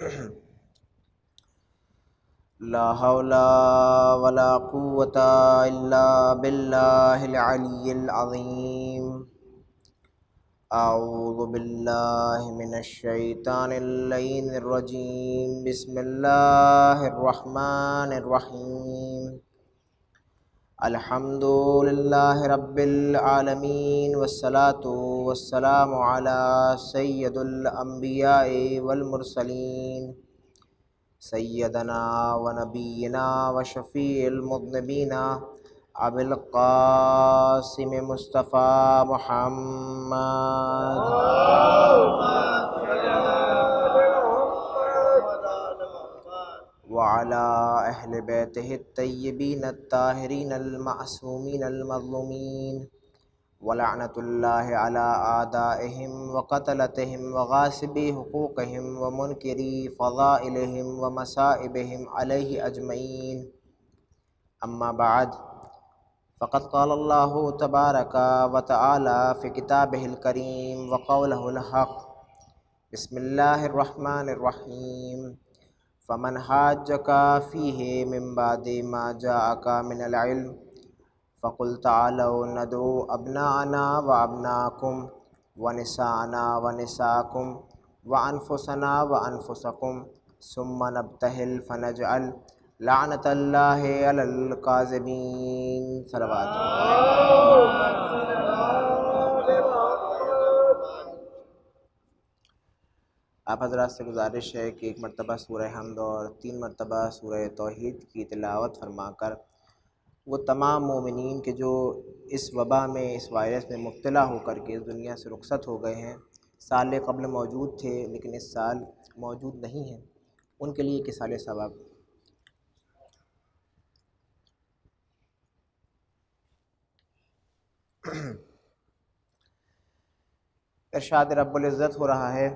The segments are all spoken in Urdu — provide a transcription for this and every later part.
لا حول ولا قوة إلا بالله العلي العظيم. أعوذ بالله من الشيطان اللعين الرجيم. بسم الله الرحمن الرحيم. الحمد لله رب العالمين، والصلاة والسلام على سيد الأنبياء والمرسلين، سيدنا ونبينا وشفيع المذنبين أبي القاسم مصطفى محمد وعلى أهل بيته الطيبين الطاهرين المعصومين المظلومين، ولعنة الله على أعدائهم وقتلتهم وغاصبي حقوقهم ومنكري فضائلهم ومصائبهم عليه أجمعين. أما بعد، فقد قال الله تبارك وتعالى في كتابه الكريم وقوله الحق. بسم الله الرحمن الرحيم. فمن حاجك فيه من بعد ما جاءك من العلم فقل تعالوا ندعو أبناءنا وأبناءكم ونساءنا ونساءكم وأنفسنا وأنفسكم ثم نبتهل فنجعل لعنة الله على الكاذبين. صلوات. آپ حضرات سے گزارش ہے کہ ایک مرتبہ سورہ حمد اور 3 مرتبہ سورہ توحید کی تلاوت فرما کر وہ تمام مومنین کے جو اس وبا میں، اس وائرس میں مبتلا ہو کر کے اس دنیا سے رخصت ہو گئے ہیں، سال قبل موجود تھے لیکن اس سال موجود نہیں ہیں، ان کے لیے کسال ثواب. ارشاد رب العزت ہو رہا ہے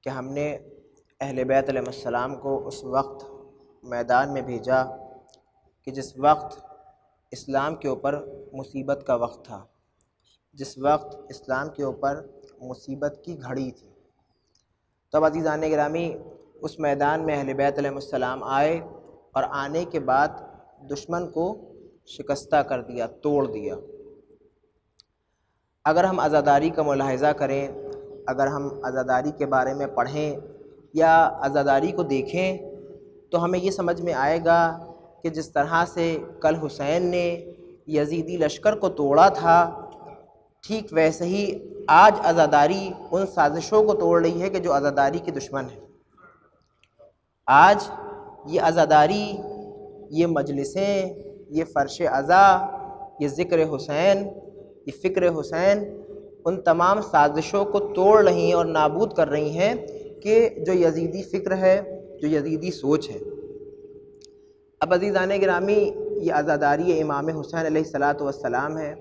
کہ ہم نے اہل بیت علیہ السلام کو اس وقت میدان میں بھیجا کہ جس وقت اسلام کے اوپر مصیبت کا وقت تھا، جس وقت اسلام کے اوپر مصیبت کی گھڑی تھی. تب عزیزان گرامی اس میدان میں اہل بیت علیہ السلام آئے اور آنے کے بعد دشمن کو شکستہ کر دیا، توڑ دیا. اگر ہم عزاداری کا ملاحظہ کریں، اگر ہم عزاداری کے بارے میں پڑھیں یا عزاداری کو دیکھیں تو ہمیں یہ سمجھ میں آئے گا کہ جس طرح سے کل حسین نے یزیدی لشکر کو توڑا تھا، ٹھیک ویسے ہی آج عزاداری ان سازشوں کو توڑ رہی ہے کہ جو عزاداری کے دشمن ہیں. آج یہ عزاداری، یہ مجلسیں، یہ فرش عزا، یہ ذکر حسین، یہ فکر حسین ان تمام سازشوں کو توڑ رہی ہیں اور نابود کر رہی ہیں کہ جو یزیدی فکر ہے، جو یزیدی سوچ ہے. اب عزیزان گرامی یہ عزاداری امام حسین علیہ السلام ہے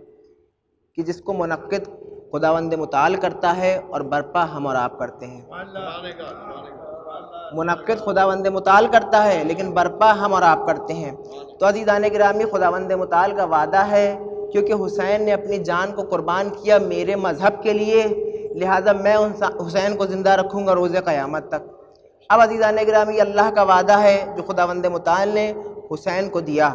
کہ جس کو منعقد خداوند متعال کرتا ہے اور برپا ہم اور آپ کرتے ہیں. منعقد خداوند متعال کرتا ہے لیکن برپا ہم اور آپ کرتے ہیں. تو عزیزان گرامی خداوند متعال کا وعدہ ہے، کیونکہ حسین نے اپنی جان کو قربان کیا میرے مذہب کے لیے، لہٰذا میں حسین کو زندہ رکھوں گا روز قیامت تک. اب عزیزان گرامی اللہ کا وعدہ ہے جو خداوند متعال نے حسین کو دیا.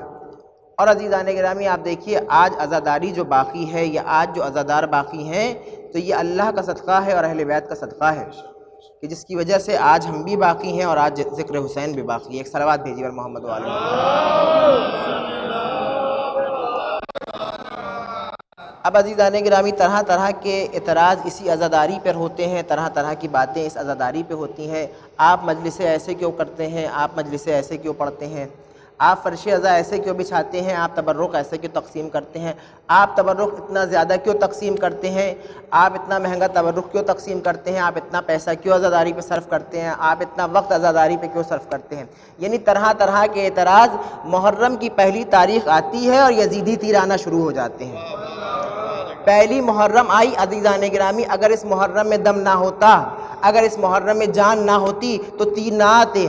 اور عزیزان گرامی آپ دیکھیے آج عزاداری جو باقی ہے یا آج جو عزادار باقی ہیں تو یہ اللہ کا صدقہ ہے اور اہل بیت کا صدقہ ہے کہ جس کی وجہ سے آج ہم بھی باقی ہیں اور آج ذکر حسین بھی باقی ہے. ایک صلوات بھیجیے بر محمد وعلی محمد. اب عزیزان گرامی طرح طرح کے اعتراض اسی عزاداری پر ہوتے ہیں، طرح طرح کی باتیں اس عزاداری پہ ہوتی ہیں. آپ مجلسیں ایسے کیوں کرتے ہیں، آپ مجلسیں ایسے کیوں پڑھتے ہیں، آپ فرش عزا ایسے کیوں بچھاتے ہیں، آپ تبرک ایسے کیوں تقسیم کرتے ہیں، آپ تبرک اتنا زیادہ کیوں تقسیم کرتے ہیں، آپ اتنا مہنگا تبرک کیوں تقسیم کرتے ہیں، آپ اتنا پیسہ کیوں عزاداری پہ صرف کرتے ہیں، آپ اتنا وقت عزاداری پہ کیوں صرف کرتے ہیں. یعنی طرح طرح کے اعتراض. محرم کی پہلی تاریخ آتی ہے اور یزیدی تیر آنا شروع ہو جاتے ہیں. پہلی محرم آئی عزیزان گرامی، اگر اس محرم میں دم نہ ہوتا، اگر اس محرم میں جان نہ ہوتی تو تیر نہ آتے.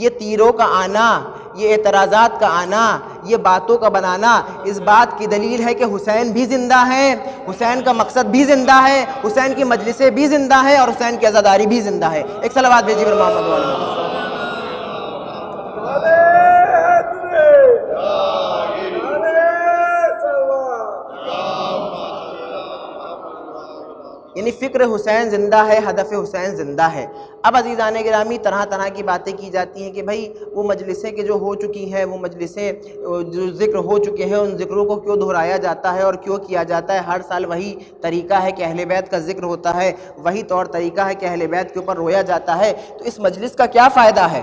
یہ تیروں کا آنا، یہ اعتراضات کا آنا، یہ باتوں کا بنانا اس بات کی دلیل ہے کہ حسین بھی زندہ ہیں، حسین کا مقصد بھی زندہ ہے، حسین کی مجلسیں بھی زندہ ہے، اور حسین کی عزاداری بھی زندہ ہے۔ ایک صلوات بھیجیے پر محمد و آل محمد۔ یعنی فکر حسین زندہ ہے، ہدف حسین زندہ ہے۔ اب عزیزان گرامی طرح طرح کی باتیں کی جاتی ہیں کہ بھائی وہ مجلسیں کہ جو ہو چکی ہیں، وہ مجلسیں جو ذکر ہو چکے ہیں، ان ذکروں کو کیوں دہرایا جاتا ہے اور کیوں کیا جاتا ہے؟ ہر سال وہی طریقہ ہے کہ اہل بیت کا ذکر ہوتا ہے، وہی طور طریقہ ہے کہ اہل بیت کے اوپر رویا جاتا ہے، تو اس مجلس کا کیا فائدہ ہے؟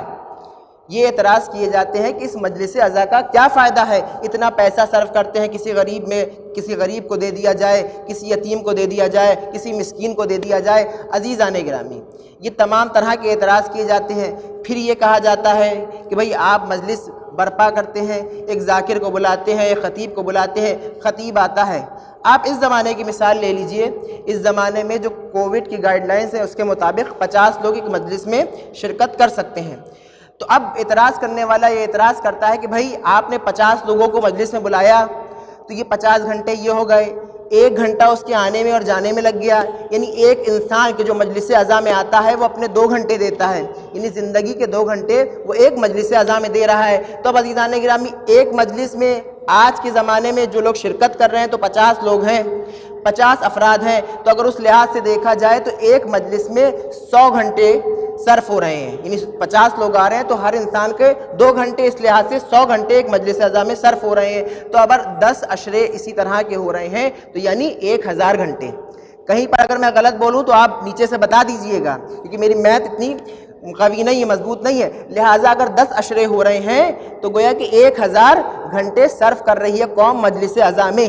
یہ اعتراض کیے جاتے ہیں کہ اس مجلس عزا کا کیا فائدہ ہے؟ اتنا پیسہ صرف کرتے ہیں، کسی غریب کو دے دیا جائے، کسی یتیم کو دے دیا جائے، کسی مسکین کو دے دیا جائے۔ عزیزان گرامی، یہ تمام طرح کے اعتراض کیے جاتے ہیں۔ پھر یہ کہا جاتا ہے کہ بھئی آپ مجلس برپا کرتے ہیں، ایک ذاکر کو بلاتے ہیں، ایک خطیب کو بلاتے ہیں، خطیب آتا ہے۔ آپ اس زمانے کی مثال لے لیجئے، اس زمانے میں جو کووڈ کی گائیڈ لائنز ہے اس کے مطابق 50 لوگ ایک مجلس میں شرکت کر سکتے ہیں۔ تو اب اعتراض کرنے والا یہ اعتراض کرتا ہے کہ بھائی آپ نے 50 لوگوں کو مجلس میں بلایا تو یہ 50 گھنٹے یہ ہو گئے، 1 گھنٹہ اس کے آنے میں اور جانے میں لگ گیا، یعنی ایک انسان کے جو مجلس عزا میں آتا ہے وہ اپنے 2 گھنٹے دیتا ہے، یعنی زندگی کے 2 گھنٹے وہ ایک مجلس عزا میں دے رہا ہے۔ تو اب عزیزان گرامی ایک مجلس میں آج کے زمانے میں جو لوگ شرکت کر رہے ہیں تو 50 لوگ ہیں، 50 افراد ہیں، تو اگر اس لحاظ سے دیکھا جائے تو ایک مجلس میں 100 گھنٹے صرف ہو رہے ہیں، یعنی 50 لوگ آ رہے ہیں تو ہر انسان کے 2 گھنٹے، اس لحاظ سے 100 گھنٹے ایک مجلس عزا میں صرف ہو رہے ہیں۔ تو اگر 10 عشرے اسی طرح کے ہو رہے ہیں تو یعنی 1000 گھنٹے۔ کہیں پر اگر میں غلط بولوں تو آپ نیچے سے بتا دیجئے گا، کیونکہ میری میتھ اتنی قوی نہیں ہے، مضبوط نہیں ہے، لہٰذا اگر 10 عشرے ہو رہے ہیں تو گویا کہ 1000 گھنٹے صرف کر رہی ہے قوم مجلس عزا میں،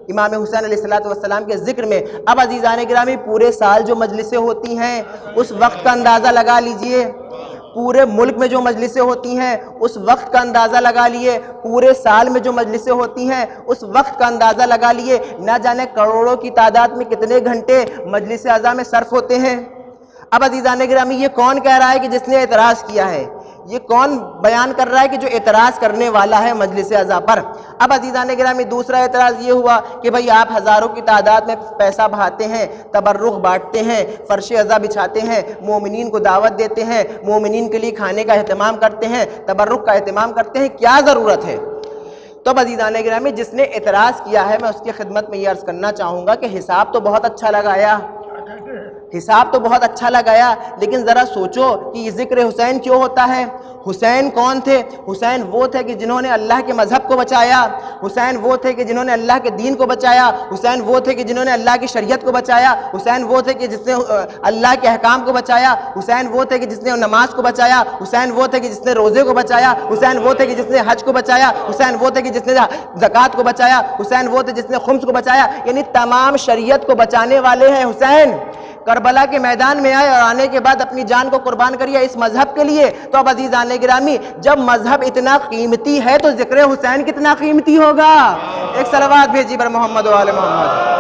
امام حسین علیہ السلام کے ذکر میں۔ اب عزیزان گرامی پورے سال جو مجلسیں ہوتی ہیں اس وقت کا اندازہ لگا لیجئے، پورے ملک میں جو مجلسیں ہوتی ہیں اس وقت کا اندازہ لگا لیے، پورے سال میں جو مجلسیں ہوتی ہیں اس وقت کا اندازہ لگا لیے، نہ جانے کروڑوں کی تعداد میں کتنے گھنٹے مجلس عزا میں صرف ہوتے ہیں۔ اب عزیزان گرامی یہ کون کہہ رہا ہے کہ جس نے اعتراض کیا ہے؟ یہ کون بیان کر رہا ہے کہ جو اعتراض کرنے والا ہے مجلس عزا پر؟ اب عزیزان گرامی دوسرا اعتراض یہ ہوا کہ بھئی آپ ہزاروں کی تعداد میں پیسہ بہاتے ہیں، تبرک بانٹتے ہیں، فرش عزا بچھاتے ہیں، مومنین کو دعوت دیتے ہیں، مومنین کے لیے کھانے کا اہتمام کرتے ہیں، تبرک کا اہتمام کرتے ہیں، کیا ضرورت ہے؟ تو اب عزیزان گرامی جس نے اعتراض کیا ہے میں اس کی خدمت میں یہ عرض کرنا چاہوں گا کہ حساب تو بہت اچھا لگایا، حساب تو بہت اچھا لگایا، لیکن ذرا سوچو کہ یہ ذکر حسین کیوں ہوتا ہے؟ حسین کون تھے؟ حسین وہ تھے کہ جنہوں نے اللہ کے مذہب کو بچایا، حسین وہ تھے کہ جنہوں نے اللہ کے دین کو بچایا، حسین وہ تھے کہ جنہوں نے اللہ کی شریعت کو بچایا، حسین وہ تھے کہ جس نے اللہ کے احکام کو بچایا، حسین وہ تھے کہ جس نے نماز کو بچایا، حسین وہ تھے کہ جس نے روزے کو بچایا، حسین وہ تھے کہ جس نے حج کو بچایا، حسین وہ تھے کہ جس نے زکوٰۃ کو بچایا، حسین وہ تھے جس نے خمس کو بچایا، یعنی تمام شریعت کو بچانے والے ہیں حسین۔ کربلا کے میدان میں آئے اور آنے کے بعد اپنی جان کو قربان کریا اس مذہب کے لیے۔ تو اب عزیزان گرامی جب مذہب اتنا قیمتی ہے تو ذکر حسین کتنا قیمتی ہوگا؟ ایک صلوات بھیجی بر محمد و آل محمد۔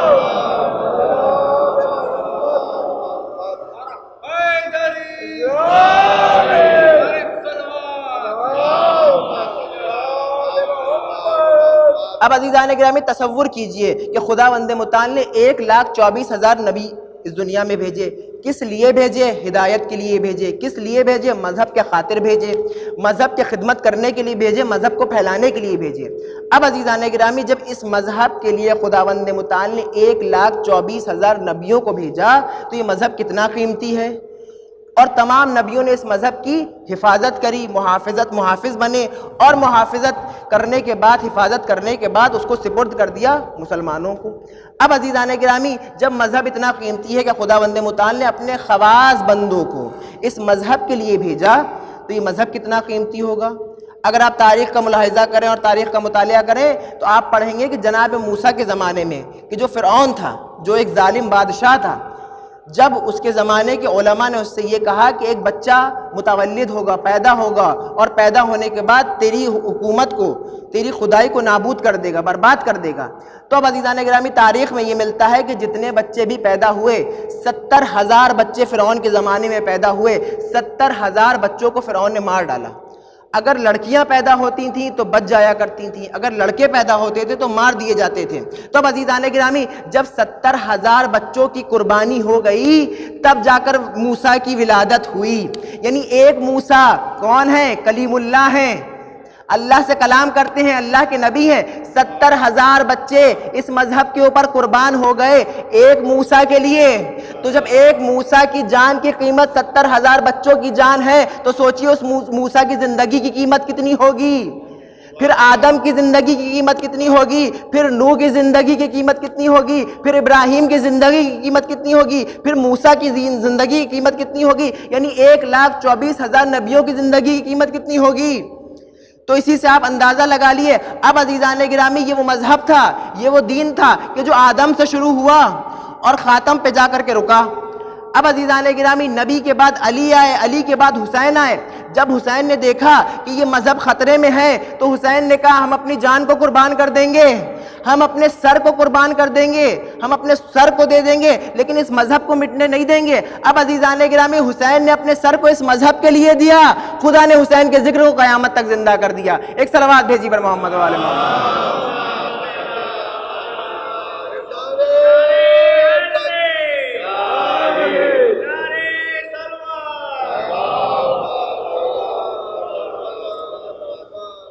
اب عزیزان گرامی تصور کیجئے کہ خداوند متعال نے 1,24,000 نبی اس دنیا میں بھیجے۔ کس لیے بھیجے؟ ہدایت کے لیے بھیجے۔ کس لیے بھیجے؟ مذہب کے خاطر بھیجے، مذہب کی خدمت کرنے کے لیے بھیجے، مذہب کو پھیلانے کے لیے بھیجے۔ اب عزیزان گرامی جب اس مذہب کے لیے خداوند متعال نے 1,24,000 نبیوں کو بھیجا تو یہ مذہب کتنا قیمتی ہے، اور تمام نبیوں نے اس مذہب کی حفاظت کری، محافظ بنے، اور محافظت کرنے کے بعد، حفاظت کرنے کے بعد اس کو سپرد کر دیا مسلمانوں کو۔ اب عزیزان گرامی جب مذہب اتنا قیمتی ہے کہ خداوند متعال نے اپنے خواص بندوں کو اس مذہب کے لیے بھیجا تو یہ مذہب کتنا قیمتی ہوگا؟ اگر آپ تاریخ کا ملاحظہ کریں اور تاریخ کا مطالعہ کریں تو آپ پڑھیں گے کہ جناب موسیٰ کے زمانے میں کہ جو فرعون تھا، جو ایک ظالم بادشاہ تھا، جب اس کے زمانے کے علماء نے اس سے یہ کہا کہ ایک بچہ متولد ہوگا، پیدا ہوگا، اور پیدا ہونے کے بعد تیری حکومت کو، تیری خدائی کو نابود کر دے گا، برباد کر دے گا، تو اب عزیزان گرامی تاریخ میں یہ ملتا ہے کہ جتنے بچے بھی پیدا ہوئے، 70,000 بچے فرعون کے زمانے میں پیدا ہوئے، 70,000 بچوں کو فرعون نے مار ڈالا۔ اگر لڑکیاں پیدا ہوتی تھیں تو بچ جایا کرتی تھیں، اگر لڑکے پیدا ہوتے تھے تو مار دیے جاتے تھے۔ تو اب عزیزان گرامی جب 70,000 بچوں کی قربانی ہو گئی تب جا کر موسیٰ کی ولادت ہوئی۔ یعنی ایک موسیٰ کون ہے؟ کلیم اللہ ہیں، اللہ سے کلام کرتے ہیں، اللہ کے نبی ہیں۔ 70,000 بچے اس مذہب کے اوپر قربان ہو گئے ایک موسیٰ کے لیے۔ تو جب ایک موسیٰ کی جان کی قیمت 70,000 بچوں کی جان ہے تو سوچئے اس موسیٰ کی زندگی کی قیمت کتنی ہوگی، پھر آدم کی زندگی کی قیمت کتنی ہوگی، پھر نوح کی زندگی کی قیمت کتنی ہوگی، پھر ابراہیم کی زندگی کی قیمت کتنی ہوگی، پھر موسیٰ کی زندگی کی قیمت کتنی ہوگی، یعنی 1,24,000 نبیوں کی زندگی کی قیمت کتنی ہوگی۔ تو اسی سے آپ اندازہ لگا لیے۔ اب عزیزان گرامی یہ وہ مذہب تھا، یہ وہ دین تھا کہ جو آدم سے شروع ہوا اور خاتم پہ جا کر کے رکا۔ اب عزیزان گرامی نبی کے بعد علی آئے، علی کے بعد حسین آئے۔ جب حسین نے دیکھا کہ یہ مذہب خطرے میں ہے تو حسین نے کہا ہم اپنی جان کو قربان کر دیں گے، ہم اپنے سر کو قربان کر دیں گے، ہم اپنے سر کو دے دیں گے، لیکن اس مذہب کو مٹنے نہیں دیں گے۔ اب عزیزان گرامی حسین نے اپنے سر کو اس مذہب کے لیے دیا، خدا نے حسین کے ذکر کو قیامت تک زندہ کر دیا۔ ایک صلوات بھیجی پر محمد و آل محمد۔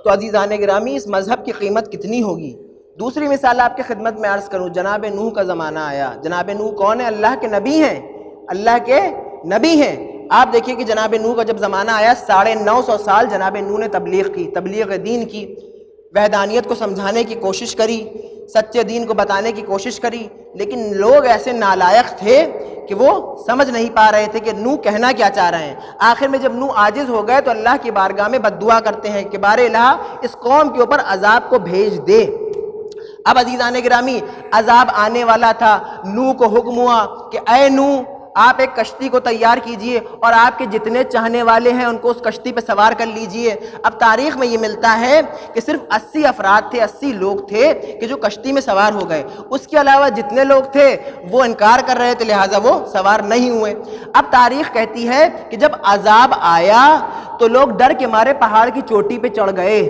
تو عزیزان گرامی اس مذہب کی قیمت کتنی ہوگی۔ دوسری مثال آپ کی خدمت میں عرض کروں، جناب نوح کا زمانہ آیا۔ جناب نوح کون ہے؟ اللہ کے نبی ہیں، اللہ کے نبی ہیں۔ آپ دیکھیے کہ جناب نوح کا جب زمانہ آیا 950 سال جناب نوح نے تبلیغ کی، تبلیغ دین کی، وحدانیت کو سمجھانے کی کوشش کری، سچے دین کو بتانے کی کوشش کری، لیکن لوگ ایسے نالائق تھے کہ وہ سمجھ نہیں پا رہے تھے کہ نوح کہنا کیا چاہ رہے ہیں۔ آخر میں جب نوح عاجز ہو گئے تو اللہ کی بارگاہ میں بد دعا کرتے ہیں کہ بار الہ اس قوم کے اوپر عذاب کو بھیج دے۔ اب عزیزان گرامی عذاب آنے والا تھا، نوح کو حکم ہوا کہ اے نوح آپ ایک کشتی کو تیار کیجئے اور آپ کے جتنے چاہنے والے ہیں ان کو اس کشتی پہ سوار کر لیجئے۔ اب تاریخ میں یہ ملتا ہے کہ صرف 80 افراد تھے، 80 لوگ تھے کہ جو کشتی میں سوار ہو گئے، اس کے علاوہ جتنے لوگ تھے وہ انکار کر رہے تھے، لہٰذا وہ سوار نہیں ہوئے۔ اب تاریخ کہتی ہے کہ جب عذاب آیا تو لوگ ڈر کے مارے پہاڑ کی چوٹی پہ چڑھ گئے،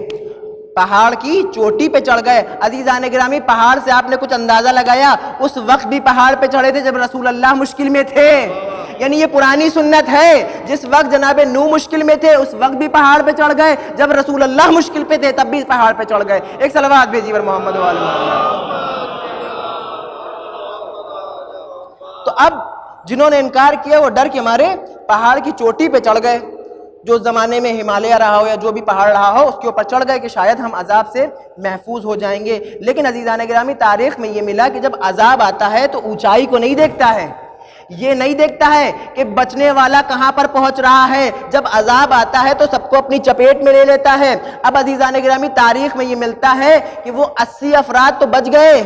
پہاڑ کی چوٹی پہ چڑھ گئے۔ عزیزان گرامی پہاڑ سے آپ نے کچھ اندازہ لگایا؟ اس وقت بھی پہاڑ پہ چڑھے تھے جب رسول اللہ مشکل میں تھے، یعنی یہ پرانی سنت ہے، جس وقت جناب نوح مشکل میں تھے اس وقت بھی پہاڑ پہ چڑھ گئے، جب رسول اللہ مشکل پہ تھے تب بھی پہاڑ پہ چڑھ گئے۔ ایک صلوات بھیجیے پر محمد و آل محمد۔ تو اب جنہوں نے انکار کیا وہ ڈر کے مارے پہاڑ کی چوٹی پہ چڑھ گئے، جو زمانے میں ہمالیہ رہا ہو یا جو بھی پہاڑ رہا ہو اس کے اوپر چڑھ گئے کہ شاید ہم عذاب سے محفوظ ہو جائیں گے۔ لیکن عزیزان گرامی تاریخ میں یہ ملا کہ جب عذاب آتا ہے تو اونچائی کو نہیں دیکھتا ہے، یہ نہیں دیکھتا ہے کہ بچنے والا کہاں پر پہنچ رہا ہے، جب عذاب آتا ہے تو سب کو اپنی چپیٹ میں لے لیتا ہے۔ اب عزیزان گرامی تاریخ میں یہ ملتا ہے کہ وہ 80 افراد تو بچ گئے،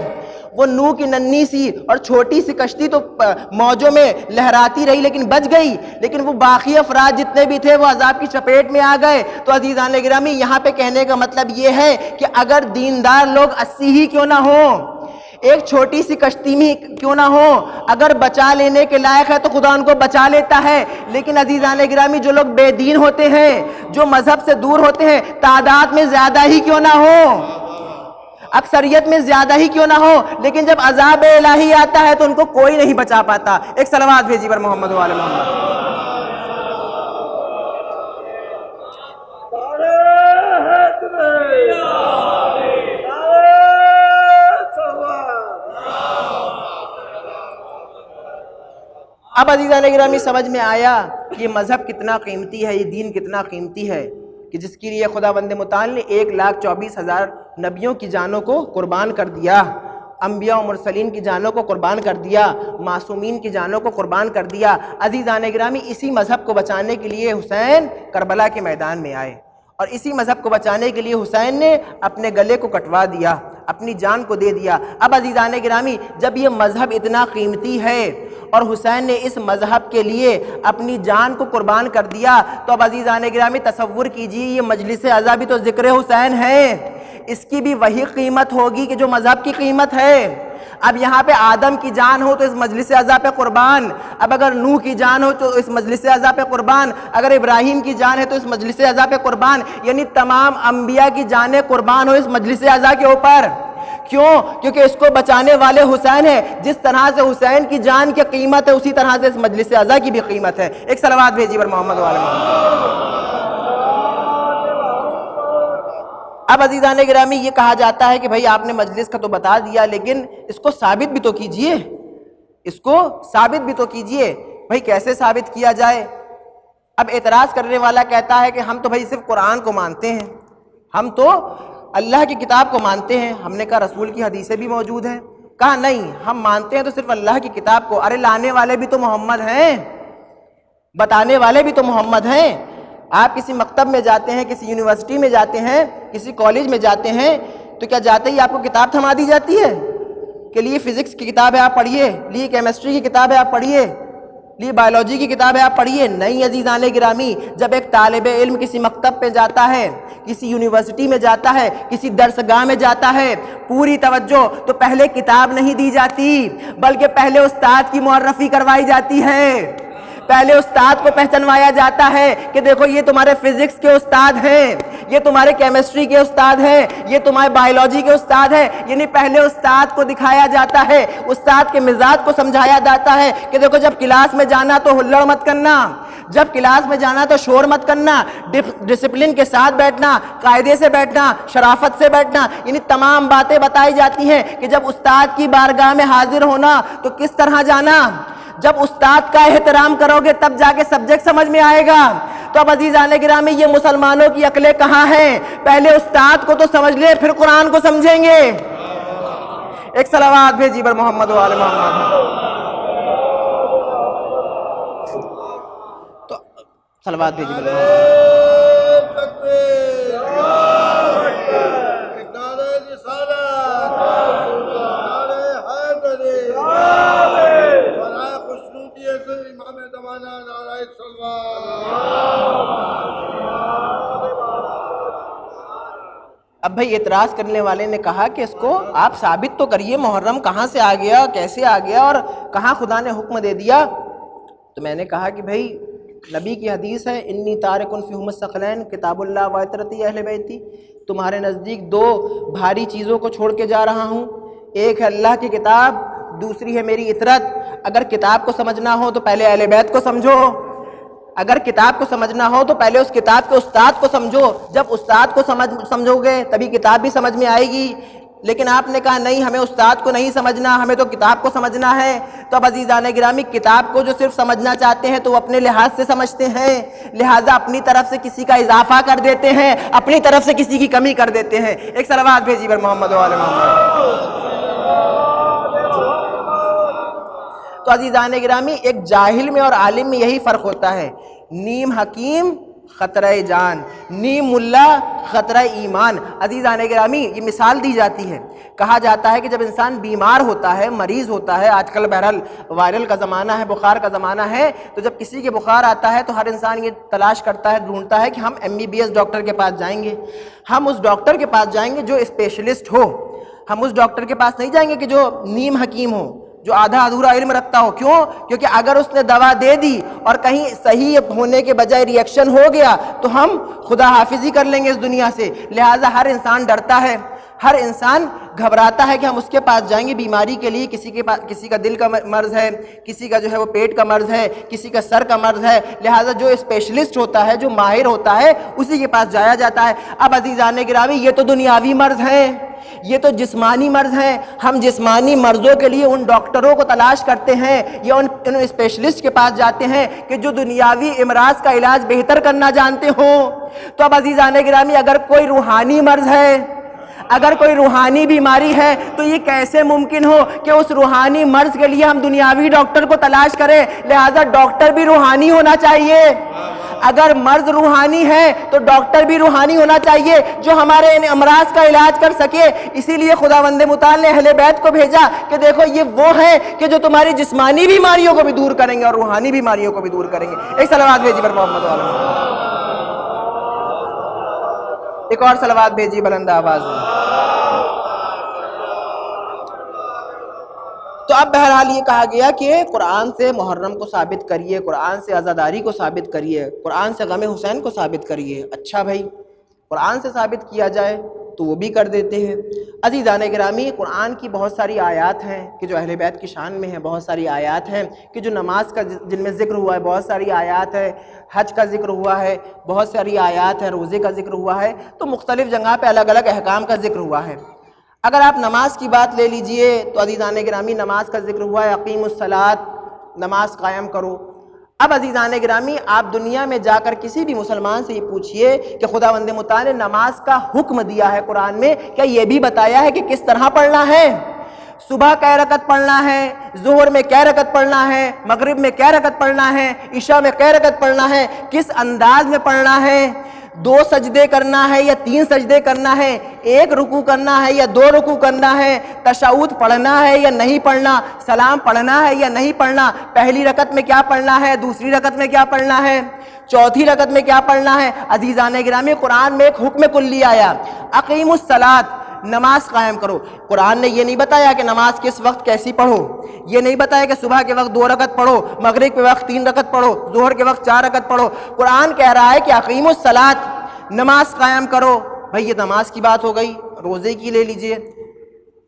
وہ نوح کی ننھی سی اور چھوٹی سی کشتی تو موجوں میں لہراتی رہی لیکن بچ گئی، لیکن وہ باقی افراد جتنے بھی تھے وہ عذاب کی چپیٹ میں آ گئے۔ تو عزیزان گرامی یہاں پہ کہنے کا مطلب یہ ہے کہ اگر دیندار لوگ 80 ہی کیوں نہ ہوں، ایک چھوٹی سی کشتی میں کیوں نہ ہو، اگر بچا لینے کے لائق ہے تو خدا ان کو بچا لیتا ہے۔ لیکن عزیزان گرامی جو لوگ بے دین ہوتے ہیں، جو مذہب سے دور ہوتے ہیں، تعداد میں زیادہ ہی کیوں نہ ہو، اکثریت میں زیادہ ہی کیوں نہ ہو، لیکن جب عذاب الہی آتا ہے تو ان کو کوئی نہیں بچا پاتا۔ ایک صلوات بھیجی پر محمد و آل محمد۔ اب عزیزان گرامی سمجھ میں آیا کہ یہ مذہب کتنا قیمتی ہے، یہ دین کتنا قیمتی ہے کہ جس کے لیے خداوند متعال نے 1,24,000 نبیوں کی جانوں کو قربان کر دیا، انبیاء و مرسلین کی جانوں کو قربان کر دیا، معصومین کی جانوں کو قربان کر دیا۔ عزیزان گرامی اسی مذہب کو بچانے کے لیے حسین کربلا کے میدان میں آئے، اور اسی مذہب کو بچانے کے لیے حسین نے اپنے گلے کو کٹوا دیا، اپنی جان کو دے دیا۔ اب عزیزان گرامی جب یہ مذہب اتنا قیمتی ہے اور حسین نے اس مذہب کے لیے اپنی جان کو قربان کر دیا، تو اب عزیزان گرامی تصور کیجئے یہ مجلس عزا بھی تو ذکر حسین ہے، اس کی بھی وہی قیمت ہوگی کہ جو مذہب کی قیمت ہے۔ اب یہاں پہ آدم کی جان ہو تو اس مجلس اعضا پہ قربان، اب اگر نوح کی جان ہو تو اس مجلس اعضا پہ قربان، اگر ابراہیم کی جان ہے تو اس مجلس اعضا پہ قربان، یعنی تمام انبیاء کی جانیں قربان ہو اس مجلس اعضا کے اوپر۔ کیوں؟ کیونکہ اس کو بچانے والے حسین ہیں، جس طرح سے حسین کی جان کی قیمت ہے اسی طرح سے اس مجلس اعضا کی بھی قیمت ہے۔ ایک صلوات بھیجیے بر محمد وعلی محمد۔ اب عزیزان گرامی یہ کہا جاتا ہے کہ بھائی آپ نے مجلس کا تو بتا دیا، لیکن اس کو ثابت بھی تو کیجئے، اس کو ثابت بھی تو کیجئے۔ بھائی کیسے ثابت کیا جائے؟ اب اعتراض کرنے والا کہتا ہے کہ ہم تو بھائی صرف قرآن کو مانتے ہیں، ہم تو اللہ کی کتاب کو مانتے ہیں۔ ہم نے کہا رسول کی حدیثیں بھی موجود ہیں۔ کہا نہیں، ہم مانتے ہیں تو صرف اللہ کی کتاب کو۔ ارے لانے والے بھی تو محمد ہیں، بتانے والے بھی تو محمد ہیں۔ آپ کسی مکتب میں جاتے ہیں، کسی یونیورسٹی میں جاتے ہیں، کسی کالج میں جاتے ہیں تو کیا جاتے ہی آپ کو کتاب تھما دی جاتی ہے کہ لیے فزکس کی کتاب ہے آپ پڑھیے، لیے کیمسٹری کی کتاب ہے آپ پڑھیے، لیے بایولوجی کی کتاب ہے آپ پڑھیے؟ نہیں عزیزان گرامی، جب ایک طالب علم کسی مکتب پہ جاتا ہے، کسی یونیورسٹی میں جاتا ہے، کسی درسگاہ میں جاتا ہے، پوری توجہ، تو پہلے کتاب نہیں دی جاتی بلکہ پہلے استاد کی معرفی کروائی جاتی ہے، پہلے استاد کو پہچنوایا جاتا ہے کہ دیکھو یہ تمہارے فزکس کے استاد ہیں، یہ تمہارے کیمسٹری کے استاد ہیں، یہ تمہارے بایولوجی کے استاد ہیں۔ یعنی پہلے استاد کو دکھایا جاتا ہے، استاد کے مزاج کو سمجھایا جاتا ہے کہ دیکھو جب کلاس میں جانا تو ہلڑ مت کرنا، جب کلاس میں جانا تو شور مت کرنا، ڈسپلن کے ساتھ بیٹھنا، قاعدے سے بیٹھنا، شرافت سے بیٹھنا۔ یعنی تمام باتیں بتائی جاتی ہیں کہ جب استاد کی بارگاہ میں حاضر ہونا تو کس طرح جانا، جب استاد کا احترام کرو گے تب جا کے سبجیکٹ سمجھ میں آئے گا۔ تو اب عزیزان گرامی یہ مسلمانوں کی عقلیں کہاں ہیں؟ پہلے استاد کو تو سمجھ لے پھر قرآن کو سمجھیں گے۔ ایک صلوات بھیجی بر محمد و آل محمد۔ تو صلوات بھیجی بر اب بھائی اعتراض کرنے والے نے کہا کہ اس کو آپ ثابت تو کریے، محرم کہاں سے آ گیا، کیسے آ گیا اور کہاں خدا نے حکم دے دیا؟ تو میں نے کہا کہ بھائی نبی کی حدیث ہے، انی تارکن فیہم الثقلین کتاب اللہ و عطرتی اہل بیتی، تمہارے نزدیک دو بھاری چیزوں کو چھوڑ کے جا رہا ہوں، ایک ہے اللہ کی کتاب، دوسری ہے میری عطرت۔ اگر کتاب کو سمجھنا ہو تو پہلے اہل بیت کو سمجھو، اگر کتاب کو سمجھنا ہو تو پہلے اس کتاب کے استاد کو سمجھو، جب استاد کو سمجھو گے تبھی کتاب بھی سمجھ میں آئے گی۔ لیکن آپ نے کہا نہیں، ہمیں استاد کو نہیں سمجھنا، ہمیں تو کتاب کو سمجھنا ہے۔ تو اب عزیزان گرامی کتاب کو جو صرف سمجھنا چاہتے ہیں تو وہ اپنے لحاظ سے سمجھتے ہیں، لہٰذا اپنی طرف سے کسی کا اضافہ کر دیتے ہیں، اپنی طرف سے کسی کی کمی کر دیتے ہیں۔ ایک صلوات بھیجی بر محمد و آل محمد۔ تو عزیزان گرامی ایک جاہل میں اور عالم میں یہی فرق ہوتا ہے، نیم حکیم خطرہ جان، نیم ملا خطرہ ایمان۔ عزیزان گرامی یہ مثال دی جاتی ہے، کہا جاتا ہے کہ جب انسان بیمار ہوتا ہے، مریض ہوتا ہے، آج کل بہرحال وائرل کا زمانہ ہے، بخار کا زمانہ ہے، تو جب کسی کے بخار آتا ہے تو ہر انسان یہ تلاش کرتا ہے، ڈھونڈتا ہے کہ ہم MBBS ڈاکٹر کے پاس جائیں گے، ہم اس ڈاکٹر کے پاس جائیں گے جو اسپیشلسٹ ہو، ہم اس ڈاکٹر کے پاس نہیں جائیں گے کہ جو نیم حکیم ہو، جو آدھا ادھورا علم رکھتا ہو۔ کیوں؟ کیونکہ اگر اس نے دوا دے دی اور کہیں صحیح ہونے کے بجائے ریئیکشن ہو گیا تو ہم خدا حافظی کر لیں گے اس دنیا سے۔ لہٰذا ہر انسان ڈرتا ہے، ہر انسان گھبراتا ہے کہ ہم اس کے پاس جائیں گے بیماری کے لیے، کسی کا دل کا مرض ہے، کسی کا جو ہے وہ پیٹ کا مرض ہے، کسی کا سر کا مرض ہے، لہٰذا جو اسپیشلسٹ ہوتا ہے، جو ماہر ہوتا ہے، اسی کے پاس جایا جاتا ہے۔ اب عزیزان گرامی یہ تو دنیاوی مرض ہیں، یہ تو جسمانی مرض ہیں، ہم جسمانی مرضوں کے لیے ان ڈاکٹروں کو تلاش کرتے ہیں یا ان اسپیشلسٹ کے پاس جاتے ہیں کہ جو دنیاوی امراض کا علاج بہتر کرنا جانتے ہوں۔ تو اب عزیزان گرامی اگر کوئی روحانی مرض ہے، اگر کوئی روحانی بیماری ہے تو یہ کیسے ممکن ہو کہ اس روحانی مرض کے لیے ہم دنیاوی ڈاکٹر کو تلاش کریں؟ لہٰذا ڈاکٹر بھی روحانی ہونا چاہیے۔ اگر مرض روحانی ہے تو ڈاکٹر بھی روحانی ہونا چاہیے جو ہمارے ان امراض کا علاج کر سکے۔ اسی لیے خداوند متعال نے اہل بیت کو بھیجا کہ دیکھو یہ وہ ہیں کہ جو تمہاری جسمانی بیماریوں کو بھی دور کریں گے اور روحانی بیماریوں کو بھی دور کریں گے۔ ایک صلوات بھیجی پر محمد و آل محمد۔ ایک اور صلوات بھیجی بلند آواز میں۔ تو اب بہرحال یہ کہا گیا کہ قرآن سے محرم کو ثابت کریے، قرآن سے عزاداری کو ثابت کریے، قرآن سے غم حسین کو ثابت کریے۔ اچھا بھائی، قرآن سے ثابت کیا جائے تو وہ بھی کر دیتے ہیں۔ عزیزان گرامی، قرآن کی بہت ساری آیات ہیں کہ جو اہل بیت کی شان میں ہیں، بہت ساری آیات ہیں کہ جو نماز کا جن میں ذکر ہوا ہے، بہت ساری آیات ہے حج کا ذکر ہوا ہے، بہت ساری آیات ہیں روزے کا ذکر ہوا ہے، تو مختلف جگہ پہ الگ الگ احکام کا ذکر ہوا ہے۔ اگر آپ نماز کی بات لے لیجئے تو عزیزان گرامی نماز کا ذکر ہوا ہے، اقیم الصلاۃ، نماز قائم کرو۔ اب عزیزان گرامی آپ دنیا میں جا کر کسی بھی مسلمان سے یہ پوچھئے کہ خداوند متعال نے نماز کا حکم دیا ہے قرآن میں، کیا یہ بھی بتایا ہے کہ کس طرح پڑھنا ہے؟ صبح کیا رکعت پڑھنا ہے، ظہر میں کیا رکعت پڑھنا ہے، مغرب میں کیا رکعت پڑھنا ہے، عشاء میں کیا رکعت پڑھنا ہے، کس انداز میں پڑھنا ہے، 2 سجدے کرنا ہے یا 3 سجدے کرنا ہے، 1 رکوع کرنا ہے یا 2 رکوع کرنا ہے، تشہد پڑھنا ہے یا نہیں پڑھنا، سلام پڑھنا ہے یا نہیں پڑھنا، پہلی رکعت میں کیا پڑھنا ہے، دوسری رکعت میں کیا پڑھنا ہے، چوتھی رکعت میں کیا پڑھنا ہے۔ عزیزان گرامی قرآن میں ایک حکم کلی آیا، اقیم الصلاۃ، نماز قائم کرو۔ قرآن نے یہ نہیں بتایا کہ نماز کس وقت کیسی پڑھو، یہ نہیں بتایا کہ صبح کے وقت 2 رکعت پڑھو، مغرب کے وقت 3 رکعت پڑھو، ظہر کے وقت 4 رکعت پڑھو۔ قرآن کہہ رہا ہے کہ اقیم الصلاۃ، نماز قائم کرو۔ بھئی یہ نماز کی بات ہو گئی، روزے کی لے لیجئے،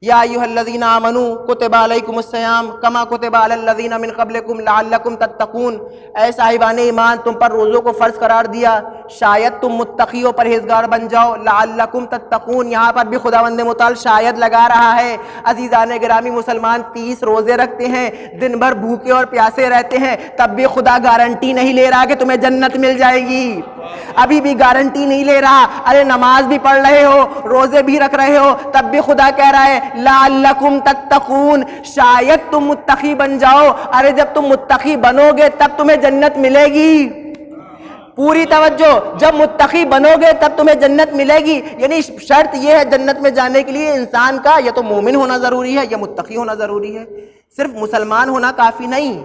یا ایھا الذین آمنوا کتب علیکم الصیام کما کتب علی الذین من قبلکم لعلکم تتقون، اے صاحبان ایمان تم پر روزوں کو فرض قرار دیا شاید تم متقی و پرہیزگار بن جاؤ، لعلکم تتقون، یہاں پر بھی خداوند متعال شاید لگا رہا ہے۔ عزیزان گرامی مسلمان 30 روزے رکھتے ہیں، دن بھر بھوکے اور پیاسے رہتے ہیں، تب بھی خدا گارنٹی نہیں لے رہا کہ تمہیں جنت مل جائے گی، ابھی بھی گارنٹی نہیں لے رہا۔ ارے نماز بھی پڑھ رہے ہو، روزے بھی رکھ رہے ہو، تب بھی خدا کہہ رہا ہے لعلکم تتقون، شاید تم متقی بن جاؤ۔ ارے جب تم متقی بنو گے تب تمہیں جنت ملے گی، پوری توجہ، جب متقی بنو گے تب تمہیں جنت ملے گی۔ یعنی شرط یہ ہے جنت میں جانے کے لیے انسان کا یا تو مومن ہونا ضروری ہے یا متقی ہونا ضروری ہے، صرف مسلمان ہونا کافی نہیں،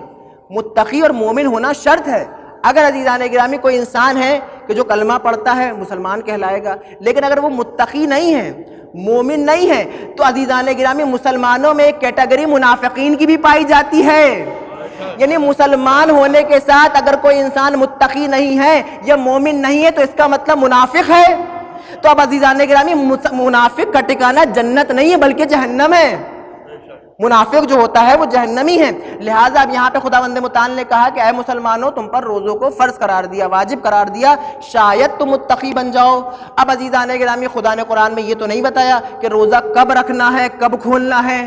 متقی اور مومن ہونا شرط ہے۔ اگر عزیزان گرامی کوئی انسان ہے کہ جو کلمہ پڑھتا ہے مسلمان کہلائے گا، لیکن اگر وہ متقی نہیں ہے، مومن نہیں ہے، تو عزیزان گرامی مسلمانوں میں ایک کیٹیگری منافقین کی بھی پائی جاتی ہے۔ یعنی مسلمان ہونے کے ساتھ اگر کوئی انسان متقی نہیں ہے یا مومن نہیں ہے تو اس کا مطلب منافق ہے۔ تو اب عزیزان گرامی منافق کا ٹھکانہ جنت نہیں ہے بلکہ جہنم ہے، منافق جو ہوتا ہے وہ جہنمی ہے۔ لہٰذا اب یہاں پہ خداوند متعال نے کہا کہ اے مسلمانوں تم پر روزوں کو فرض قرار دیا، واجب قرار دیا، شاید تم متقی بن جاؤ۔ اب عزیزان گرامی خدا نے قرآن میں یہ تو نہیں بتایا کہ روزہ کب رکھنا ہے، کب کھولنا ہے،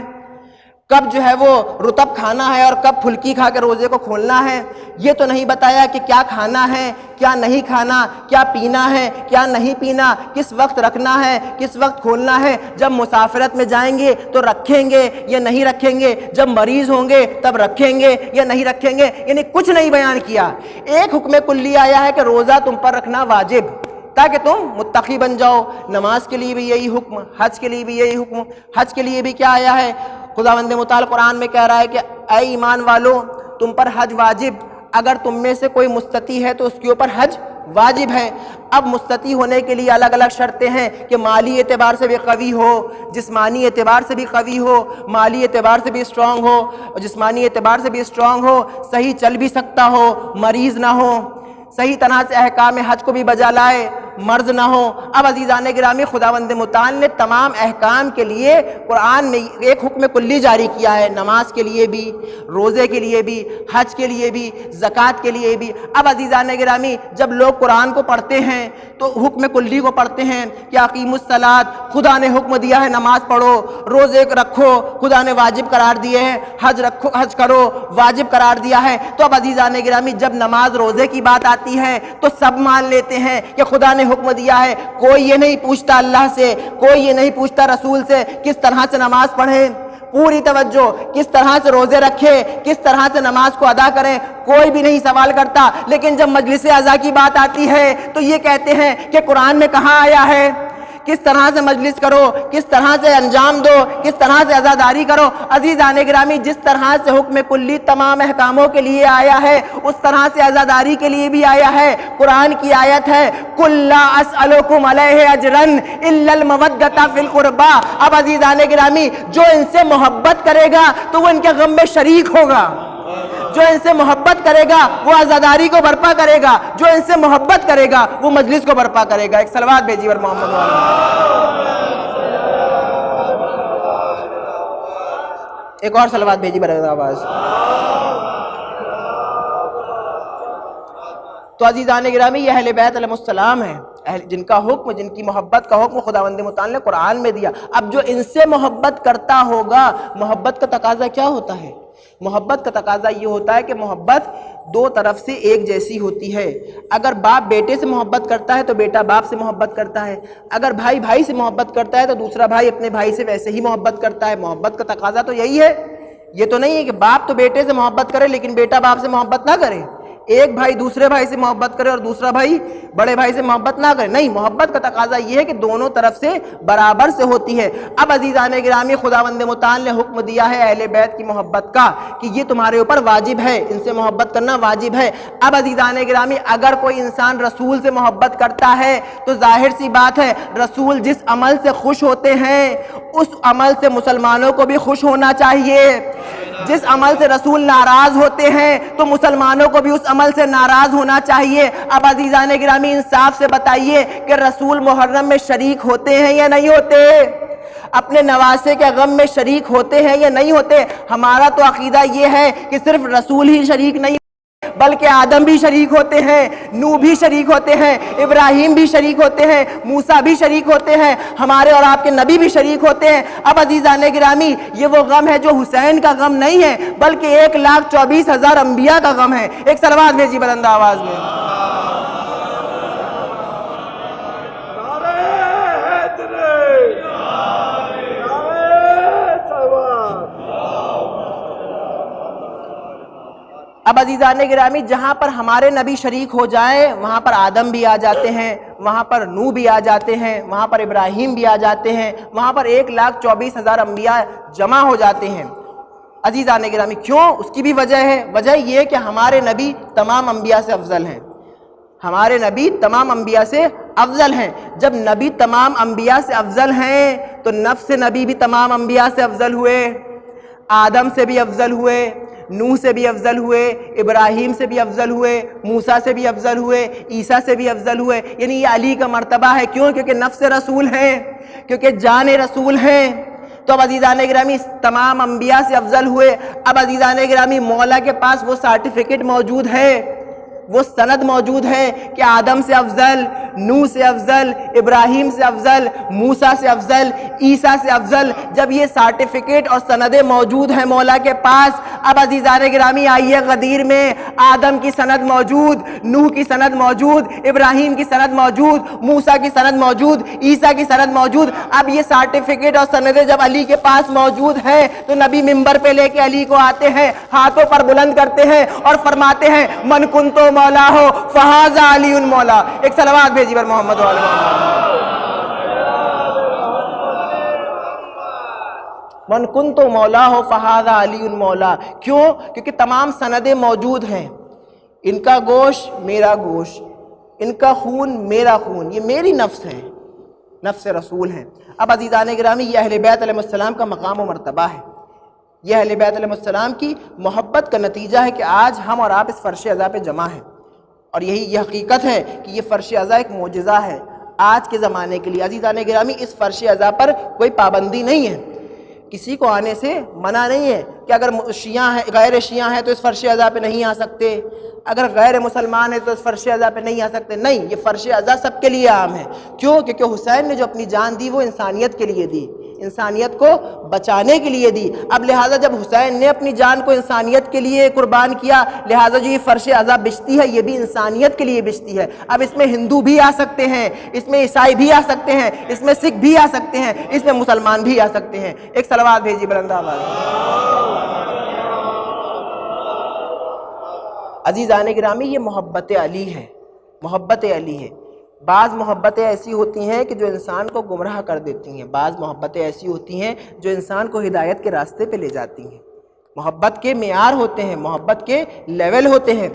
کب جو ہے وہ رطب کھانا ہے اور کب پھلکی کھا کے روزے کو کھولنا ہے، یہ تو نہیں بتایا کہ کیا کھانا ہے، کیا نہیں کھانا، کیا پینا ہے، کیا نہیں پینا، کس وقت رکھنا ہے، کس وقت کھولنا ہے، جب مسافرت میں جائیں گے تو رکھیں گے یا نہیں رکھیں گے، جب مریض ہوں گے تب رکھیں گے یا نہیں رکھیں گے، یعنی کچھ نہیں بیان کیا۔ ایک حکم کلی آیا ہے کہ روزہ تم پر رکھنا واجب تاکہ تم متقی بن جاؤ۔ نماز کے لیے بھی یہی حکم، حج کے لیے بھی یہی حکم۔ حج کے لیے بھی کیا آیا ہے؟ خداوند متعال قرآن میں کہہ رہا ہے کہ اے ایمان والو تم پر حج واجب، اگر تم میں سے کوئی مستطیع ہے تو اس کے اوپر حج واجب ہے۔ اب مستطیع ہونے کے لیے الگ الگ شرطیں ہیں کہ مالی اعتبار سے بھی قوی ہو، جسمانی اعتبار سے بھی قوی ہو، مالی اعتبار سے بھی اسٹرانگ ہو، جسمانی اعتبار سے بھی اسٹرانگ ہو، صحیح چل بھی سکتا ہو، مریض نہ ہو، صحیح طرح سے احکام حج کو بھی بجا لائے، مرض نہ ہو۔ اب عزیزان گرامی خداوند متعال نے تمام احکام کے لیے قرآن میں ایک حکم کلی جاری کیا ہے، نماز کے لیے بھی، روزے کے لیے بھی، حج کے لیے بھی، زکوٰۃ کے لیے بھی۔ اب عزیزان گرامی جب لوگ قرآن کو پڑھتے ہیں تو حکم کلی کو پڑھتے ہیں کہ اقیم الصلاۃ، خدا نے حکم دیا ہے نماز پڑھو، روزے رکھو، خدا نے واجب قرار دیے ہیں، حج کرو، واجب قرار دیا ہے۔ تو اب عزیزان گرامی جب نماز روزے کی بات آتی ہے تو سب مان لیتے ہیں کہ خدا نے حکم دیا ہے، کوئی یہ نہیں پوچھتا اللہ سے، کوئی یہ نہیں پوچھتا رسول سے کس طرح سے نماز پڑھیں، پوری توجہ، کس طرح سے روزے رکھے، کس طرح سے نماز کو ادا کریں، کوئی بھی نہیں سوال کرتا۔ لیکن جب مجلس اعضاء کی بات آتی ہے تو یہ کہتے ہیں کہ قرآن میں کہاں آیا ہے کس طرح سے مجلس کرو، کس طرح سے انجام دو، کس طرح سے عزاداری کرو۔ عزیزان گرامی، جس طرح سے حکم کلی تمام احکاموں کے لیے آیا ہے اس طرح سے عزاداری کے لیے بھی آیا ہے۔ قرآن کی آیت ہے قُل لَا أَسْأَلُكُمْ عَلَيْهِ أَجْرًا إِلَّا الْمَوَدَّةَ فِي الْقُرْبَى۔ اب عزیزان گرامی، جو ان سے محبت کرے گا تو وہ ان کے غم میں شریک ہوگا، جو ان سے محبت کرے گا وہ عزاداری کو برپا کرے گا، جو ان سے محبت کرے گا وہ مجلس کو برپا کرے گا۔ ایک صلوات بھیجیے پر محمد ایک اور صلوات بھیجی بر آواز۔ تو عزیزان گرامی، یہ اہل بیت علیہ السلام ہیں، جن کا حکم، جن کی محبت کا حکم خداوند متعال نے قرآن میں دیا۔ اب جو ان سے محبت کرتا ہوگا، محبت کا تقاضا کیا ہوتا ہے؟ محبت کا تقاضا یہ ہوتا ہے کہ محبت دو طرف سے ایک جیسی ہوتی ہے۔ اگر باپ بیٹے سے محبت کرتا ہے تو بیٹا باپ سے محبت کرتا ہے، اگر بھائی بھائی سے محبت کرتا ہے تو دوسرا بھائی اپنے بھائی سے ویسے ہی محبت کرتا ہے۔ محبت کا تقاضا تو یہی ہے، یہ تو نہیں ہے کہ باپ تو بیٹے سے محبت کرے لیکن بیٹا باپ سے محبت نہ کرے، ایک بھائی دوسرے بھائی سے محبت کرے اور دوسرا بھائی بڑے بھائی سے محبت نہ کرے۔ نہیں، محبت کا تقاضا یہ ہے کہ دونوں طرف سے برابر سے ہوتی ہے۔ اب عزیزان گرامی، خداوند متعال نے حکم دیا ہے اہل بیت کی محبت کا کہ یہ تمہارے اوپر واجب ہے، ان سے محبت کرنا واجب ہے۔ اب عزیزان گرامی، اگر کوئی انسان رسول سے محبت کرتا ہے تو ظاہر سی بات ہے رسول جس عمل سے خوش ہوتے ہیں اس عمل سے مسلمانوں کو بھی خوش ہونا چاہیے۔ جس عمل سے رسول ناراض ہوتے ہیں تو مسلمانوں کو بھی اس عمل سے ناراض ہونا چاہیے۔ اب عزیزان گرامی، انصاف سے بتائیے کہ رسول محرم میں شریک ہوتے ہیں یا نہیں ہوتے؟ اپنے نواسے کے غم میں شریک ہوتے ہیں یا نہیں ہوتے؟ ہمارا تو عقیدہ یہ ہے کہ صرف رسول ہی شریک نہیں بلکہ آدم بھی شریک ہوتے ہیں، نوح بھی شریک ہوتے ہیں، ابراہیم بھی شریک ہوتے ہیں، موسیٰ بھی شریک ہوتے ہیں، ہمارے اور آپ کے نبی بھی شریک ہوتے ہیں۔ اب عزیزان گرامی، یہ وہ غم ہے جو حسین کا غم نہیں ہے بلکہ 1,24,000 انبیاء کا غم ہے۔ ایک صلوات بھیجی بلند آواز میں۔ اب عزیزان گرامی، جہاں پر ہمارے نبی شریک ہو جائیں وہاں پر آدم بھی آ جاتے ہیں، وہاں پر نوح بھی آ جاتے ہیں، وہاں پر ابراہیم بھی آ جاتے ہیں، وہاں پر 1,24,000 انبیاء جمع ہو جاتے ہیں۔ عزیزان گرامی، کیوں؟ اس کی بھی وجہ ہے۔ وجہ یہ کہ ہمارے نبی تمام انبیاء سے افضل ہیں، ہمارے نبی تمام انبیاء سے افضل ہیں۔ جب نبی تمام انبیاء سے افضل ہیں تو نفس نبی بھی تمام انبیاء سے افضل ہوئے، آدم سے بھی افضل ہوئے، نوح سے بھی افضل ہوئے، ابراہیم سے بھی افضل ہوئے، موسیٰ سے بھی افضل ہوئے، عیسیٰ سے بھی افضل ہوئے۔ یعنی یہ علی کا مرتبہ ہے۔ کیوں؟ کیونکہ نفس رسول ہیں، کیونکہ جان رسول ہیں۔ تو اب عزیزان گرامی، تمام انبیاء سے افضل ہوئے۔ اب عزیزان گرامی، مولا کے پاس وہ سرٹیفکیٹ موجود ہے، وہ سند موجود ہے کہ آدم سے افضل، نوح سے افضل، ابراہیم سے افضل، موسیٰ سے افضل، عیسیٰ سے افضل۔ جب یہ سرٹیفکیٹ اور سندیں موجود ہیں مولا کے پاس، اب عزیزان گرامی آئیے غدیر میں آدم کی سند موجود، نوح کی سند موجود، ابراہیم کی سند موجود، موسیٰ کی سند موجود، عیسیٰ کی سند موجود۔ اب یہ سرٹیفکیٹ اور سندیں جب علی کے پاس موجود ہیں تو نبی منبر پہ لے کے علی کو آتے ہیں، ہاتھوں پر بلند کرتے ہیں اور فرماتے ہیں من کنتو مولا ہو فہذا علی مولا۔ ایک صلوات بھیجی بر محمد و آل محمد۔ من کنتو مولا ہو فہذا علی مولا۔ کیوں؟ کیونکہ تمام سندیں موجود ہیں۔ ان کا گوشت میرا گوشت، ان کا خون میرا خون، یہ میری نفس ہے، نفس رسول ہیں۔ اب عزیزان گرامی، یہ اہل بیت علیہ السلام کا مقام و مرتبہ ہے، یہ اہل بیت علیہ السلام کی محبت کا نتیجہ ہے کہ آج ہم اور آپ اس فرش عزا پہ جمع ہیں۔ اور یہ حقیقت ہے کہ یہ فرش عزا ایک معجزہ ہے آج کے زمانے کے لیے۔ عزیزان گرامی، اس فرش عزا پر کوئی پابندی نہیں ہے، کسی کو آنے سے منع نہیں ہے کہ اگر شیعہ ہیں، غیر شیعہ ہیں تو اس فرش عزا پہ نہیں آ سکتے، اگر غیر مسلمان ہیں تو اس فرش عزا پہ نہیں آ سکتے۔ نہیں، یہ فرش عزا سب کے لیے عام ہے۔ کیوں؟ کیونکہ حسین نے جو اپنی جان دی وہ انسانیت کے لیے دی، انسانیت کو بچانے کے لیے دی۔ اب لہٰذا جب حسین نے اپنی جان کو انسانیت کے لیے قربان کیا، لہٰذا جو یہ فرش عزا بچتی ہے یہ بھی انسانیت کے لیے بچتی ہے۔ اب اس میں ہندو بھی آ سکتے ہیں، اس میں عیسائی بھی آ سکتے ہیں، اس میں سکھ بھی آ سکتے ہیں، اس میں مسلمان بھی آ سکتے ہیں۔ ایک صلوات بھیجی بلند آواز۔ عزیزان گرامی، یہ محبت علی ہے، محبت علی ہے۔ بعض محبتیں ایسی ہوتی ہیں کہ جو انسان کو گمراہ کر دیتی ہیں، بعض محبتیں ایسی ہوتی ہیں جو انسان کو ہدایت کے راستے پہ لے جاتی ہیں۔ محبت کے معیار ہوتے ہیں، محبت کے لیول ہوتے ہیں،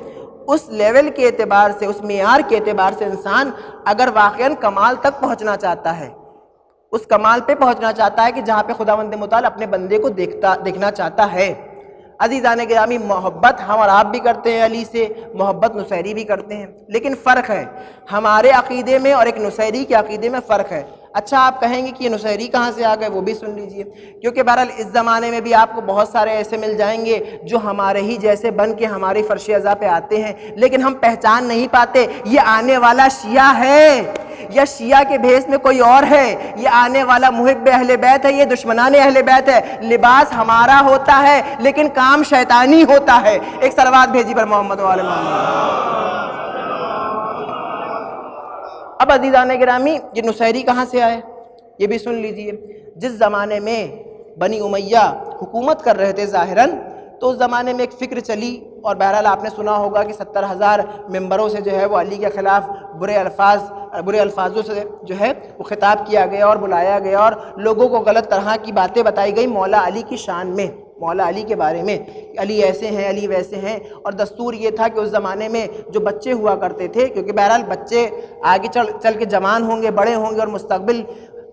اس لیول کے اعتبار سے، اس معیار کے اعتبار سے انسان اگر واقعاً کمال تک پہنچنا چاہتا ہے، اس کمال پہ پہنچنا چاہتا ہے کہ جہاں پہ خداوند متعال اپنے بندے کو دیکھنا چاہتا ہے۔ عزیزان گرامی، محبت ہم اور آپ بھی کرتے ہیں علی سے، محبت نصیری بھی کرتے ہیں، لیکن فرق ہے ہمارے عقیدے میں اور ایک نصیری کے عقیدے میں فرق ہے۔ اچھا آپ کہیں گے کہ یہ نصیری کہاں سے آ گئے، وہ بھی سن لیجئے، کیونکہ بہرحال اس زمانے میں بھی آپ کو بہت سارے ایسے مل جائیں گے جو ہمارے ہی جیسے بن کے ہماری فرش ازا پہ آتے ہیں، لیکن ہم پہچان نہیں پاتے یہ آنے والا شیعہ ہے یا شیعہ کے بھیس میں کوئی اور ہے، یہ آنے والا محب اہل بیت ہے، یہ دشمنان اہل بیت ہے۔ لباس ہمارا ہوتا ہے لیکن کام شیطانی ہوتا ہے۔ ایک صلوات بھیجی پر محمد و آل محمد۔ اب عزیزان گرامی، یہ نصیری کہاں سے آئے یہ بھی سن لیجئے۔ جس زمانے میں بنی امیہ حکومت کر رہے تھے ظاہراً، تو اس زمانے میں ایک فکر چلی، اور بہرحال آپ نے سنا ہوگا کہ 70,000 ممبروں سے جو ہے وہ علی کے خلاف برے الفاظوں سے جو ہے وہ خطاب کیا گیا اور بلایا گیا، اور لوگوں کو غلط طرح کی باتیں بتائی گئی مولا علی کی شان میں، مولا علی کے بارے میں، علی ایسے ہیں، علی ویسے ہیں۔ اور دستور یہ تھا کہ اس زمانے میں جو بچے ہوا کرتے تھے، کیونکہ بہرحال بچے آگے چل کے جوان ہوں گے، بڑے ہوں گے، اور مستقبل